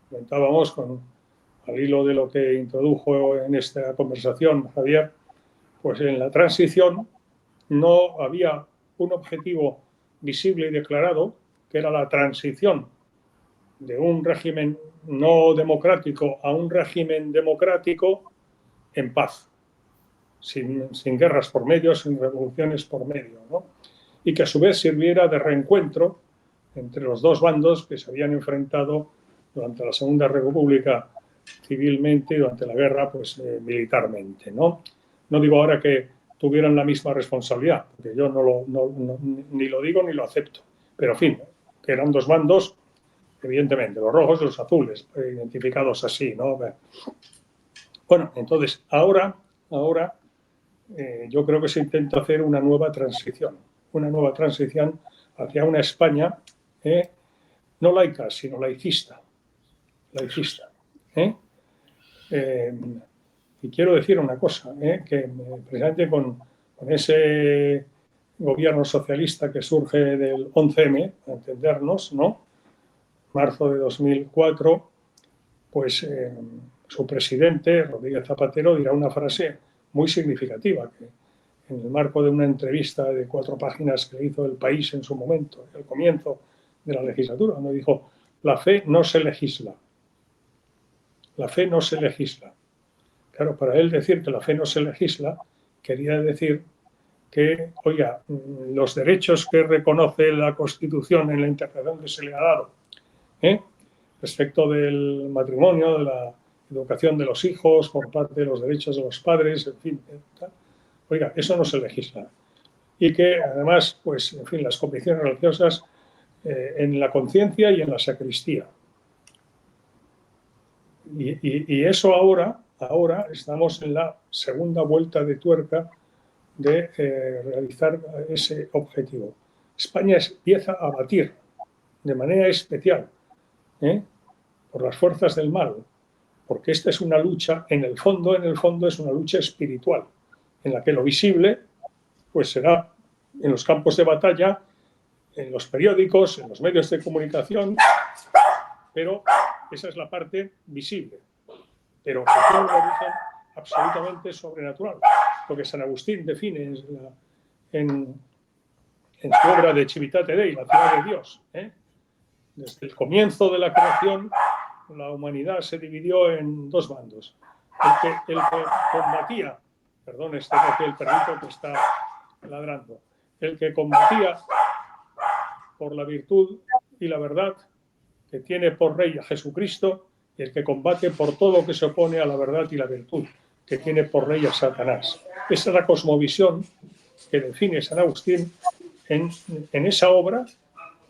comentábamos al hilo de lo que introdujo en esta conversación Javier, pues en la transición no había un objetivo visible y declarado, que era la transición de un régimen no democrático a un régimen democrático en paz, sin guerras por medio, sin revoluciones por medio, ¿no? Y que a su vez sirviera de reencuentro entre los dos bandos que se habían enfrentado durante la Segunda República civilmente y durante la guerra pues, militarmente, ¿no? No digo ahora que tuvieran la misma responsabilidad, porque yo ni lo digo ni lo acepto, pero en fin, que eran dos bandos, evidentemente, los rojos y los azules, identificados así, ¿no? Bueno, entonces, ahora yo creo que se intenta hacer una nueva transición hacia una España no laica, sino laicista. Y quiero decir una cosa, que precisamente con ese gobierno socialista que surge del 11M, para entendernos, ¿no? Marzo de 2004, pues su presidente, Rodríguez Zapatero, dirá una frase muy significativa, que en el marco de una entrevista de 4 páginas que hizo El País en su momento, al comienzo de la legislatura, donde dijo: la fe no se legisla. La fe no se legisla. Claro, para él decir que la fe no se legisla quería decir que, oiga, los derechos que reconoce la Constitución en la interpretación que se le ha dado respecto del matrimonio, de la educación de los hijos, por parte de los derechos de los padres, en fin, oiga, eso no se legisla. Y que además, pues, en fin, las convicciones religiosas en la conciencia y en la sacristía. Y eso ahora estamos en la segunda vuelta de tuerca de realizar ese objetivo. España empieza a batir de manera especial por las fuerzas del mal, porque esta es una lucha, en el fondo es una lucha espiritual, en la que lo visible pues será en los campos de batalla, en los periódicos, en los medios de comunicación, pero esa es la parte visible, pero que tiene un origen absolutamente sobrenatural, lo que San Agustín define en su obra de Civitate Dei, la ciudad de Dios. Desde el comienzo de la creación, la humanidad se dividió en dos bandos. El que combatía, perdón, aquí el perrito que está ladrando, el que combatía por la virtud y la verdad, que tiene por rey a Jesucristo, y el que combate por todo lo que se opone a la verdad y la virtud, que tiene por rey a Satanás. Esa es la cosmovisión que define San Agustín en esa obra,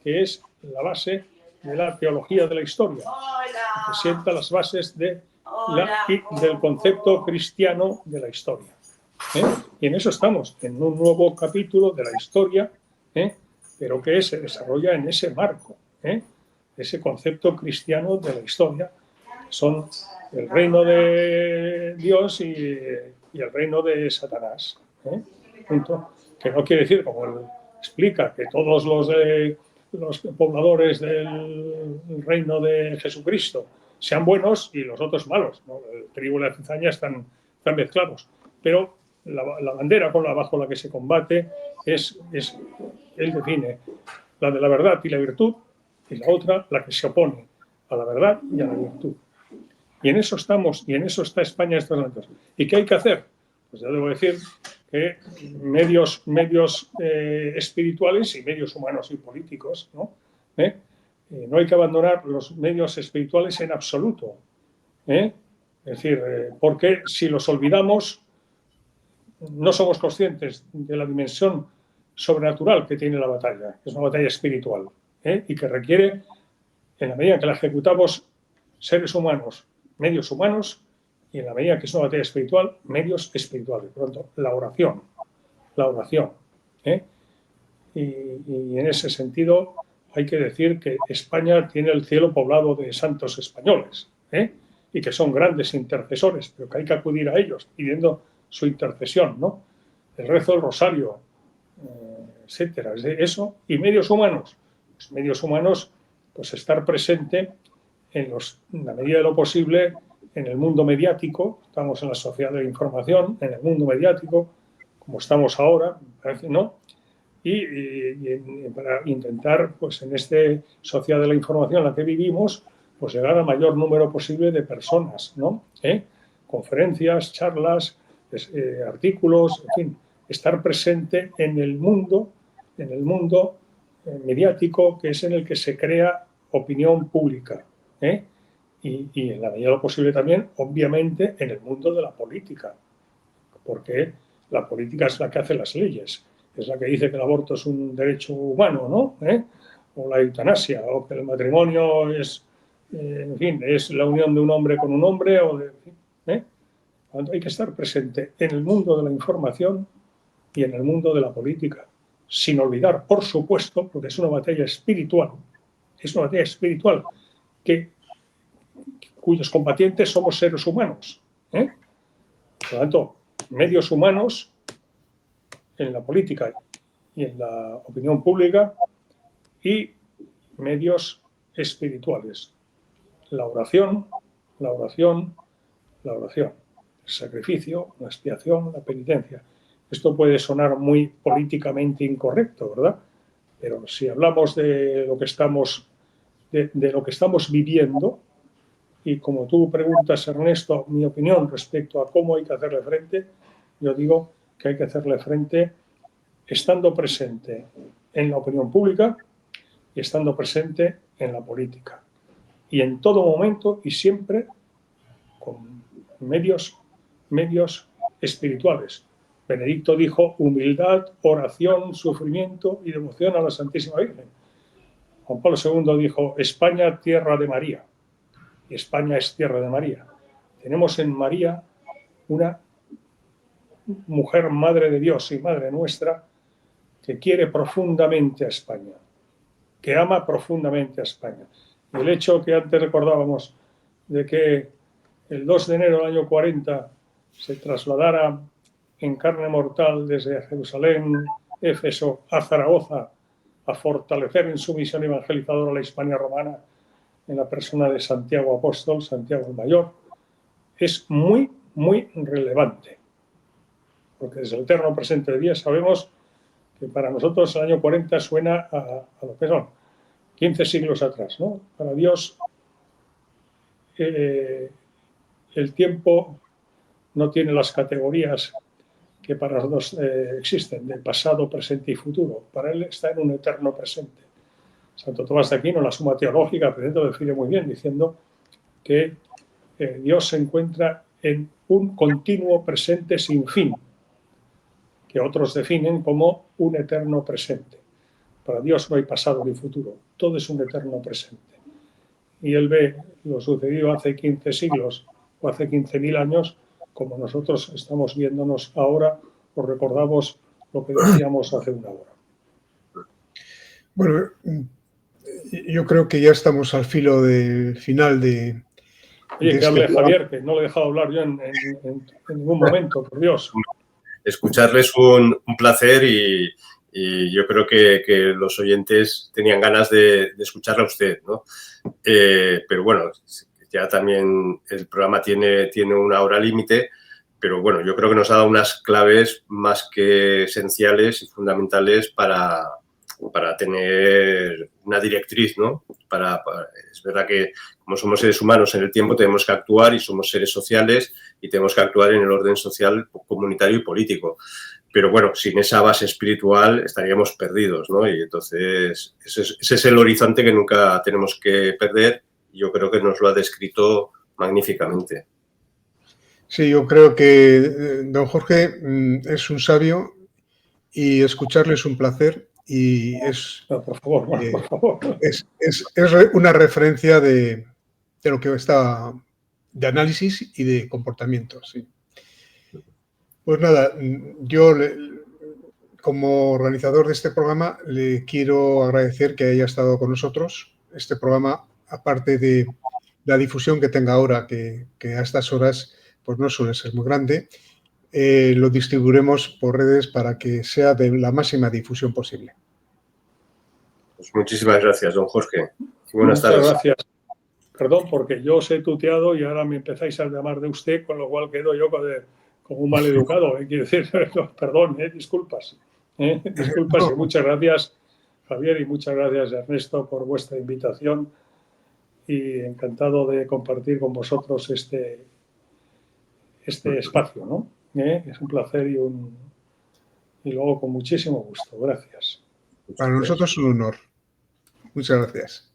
que es la base de la teología de la historia, que sienta las bases del concepto cristiano de la historia. Y en eso estamos, en un nuevo capítulo de la historia, pero que se desarrolla en ese marco, ese concepto cristiano de la historia. Son el reino de Dios y el reino de Satanás. Que no quiere decir, como él explica, que todos los pobladores del reino de Jesucristo sean buenos y los otros malos, ¿no? El trigo y la cizaña están mezclados. Pero la bandera bajo la que se combate él define la de la verdad y la virtud, y la otra la que se opone a la verdad y a la virtud. Y en eso estamos, y en eso está España estos momentos. ¿Y qué hay que hacer? Pues ya debo decir que medios espirituales y medios humanos y políticos, ¿no? No hay que abandonar los medios espirituales en absoluto. Es decir, porque si los olvidamos, no somos conscientes de la dimensión sobrenatural que tiene la batalla, que es una batalla espiritual, y que requiere, en la medida que la ejecutamos seres humanos, medios humanos, y en la medida que es una batalla espiritual, medios espirituales. Por lo tanto, la oración. Y en ese sentido hay que decir que España tiene el cielo poblado de santos españoles, y que son grandes intercesores, pero que hay que acudir a ellos pidiendo su intercesión, ¿no? El rezo del rosario, etcétera. Eso. Y medios humanos. Los medios humanos, pues estar presente en la medida de lo posible en el mundo mediático. Estamos en la sociedad de la información, en el mundo mediático, como estamos ahora, parece, ¿no? Y para intentar, pues en esta sociedad de la información en la que vivimos, pues llegar al mayor número posible de personas, ¿no? Conferencias, charlas, artículos, en fin, estar presente en el mundo mediático, que es en el que se crea opinión pública, y en la medida de lo posible también, obviamente, en el mundo de la política, porque la política es la que hace las leyes, es la que dice que el aborto es un derecho humano, ¿no? O la eutanasia, o que el matrimonio es, en fin, es la unión de un hombre con un hombre, Hay que estar presente en el mundo de la información y en el mundo de la política, sin olvidar, por supuesto, porque es una batalla espiritual, cuyos combatientes somos seres humanos. Por lo tanto, medios humanos en la política y en la opinión pública, y medios espirituales. La oración, el sacrificio, la expiación, la penitencia. Esto puede sonar muy políticamente incorrecto, ¿verdad? Pero si hablamos de lo que estamos viviendo, y como tú preguntas, Ernesto, mi opinión respecto a cómo hay que hacerle frente, yo digo que hay que hacerle frente estando presente en la opinión pública y estando presente en la política. Y en todo momento y siempre con medios espirituales. Benedicto dijo humildad, oración, sufrimiento y devoción a la Santísima Virgen. Juan Pablo II dijo España, tierra de María. y España es tierra de María. Tenemos en María una mujer madre de Dios y madre nuestra que quiere profundamente a España, que ama profundamente a España. Y el hecho que antes recordábamos de que el 2 de enero del año 40 se trasladara en carne mortal desde Jerusalén, Éfeso, a Zaragoza, a fortalecer en su misión evangelizadora la Hispania romana en la persona de Santiago Apóstol, Santiago el Mayor, es muy, muy relevante. Porque desde el eterno presente de día sabemos que para nosotros el año 40 suena a lo que son 15 siglos atrás, ¿no? Para Dios el tiempo no tiene las categorías que para nosotros existen, de pasado, presente y futuro. Para él está en un eterno presente. Santo Tomás de Aquino, en la Suma Teológica, lo define muy bien, diciendo que Dios se encuentra en un continuo presente sin fin, que otros definen como un eterno presente. Para Dios no hay pasado ni futuro, todo es un eterno presente. Y él ve lo sucedido hace 15 siglos o hace 15.000 años, como nosotros estamos viéndonos ahora o recordamos lo que decíamos hace una hora. Bueno, yo creo que ya estamos al filo del final de... Oye, que hable Javier, que no le he dejado hablar yo en ningún momento, por Dios. Escucharles un placer y yo creo que los oyentes tenían ganas de escucharle a usted, ¿no? Pero bueno, ya también el programa tiene una hora límite, pero bueno, yo creo que nos ha dado unas claves más que esenciales y fundamentales para tener una directriz, ¿no? Es verdad que como somos seres humanos en el tiempo tenemos que actuar y somos seres sociales y tenemos que actuar en el orden social, comunitario y político. Pero bueno, sin esa base espiritual estaríamos perdidos, ¿no? Y entonces ese es el horizonte que nunca tenemos que perder. Yo creo que nos lo ha descrito magníficamente. Sí, yo creo que don Jorge es un sabio y escucharle es un placer y es, no, por favor, por favor. Es una referencia de lo que está de análisis y de comportamiento. Sí. Pues nada, yo como organizador de este programa le quiero agradecer que haya estado con nosotros. Este programa, aparte de la difusión que tenga ahora, que a estas horas pues no suele ser muy grande, lo distribuiremos por redes para que sea de la máxima difusión posible. Pues muchísimas gracias, don Jorge. Buenas tardes. Muchas gracias. Perdón, porque yo os he tuteado y ahora me empezáis a llamar de usted, con lo cual quedo yo como un mal educado. Quiero decir, perdón, disculpas. Disculpas y muchas gracias, Javier, y muchas gracias, Ernesto, por vuestra invitación. Y encantado de compartir con vosotros este espacio, ¿no? Es un placer y luego con muchísimo gusto. Gracias. Para nosotros es un honor. Muchas gracias.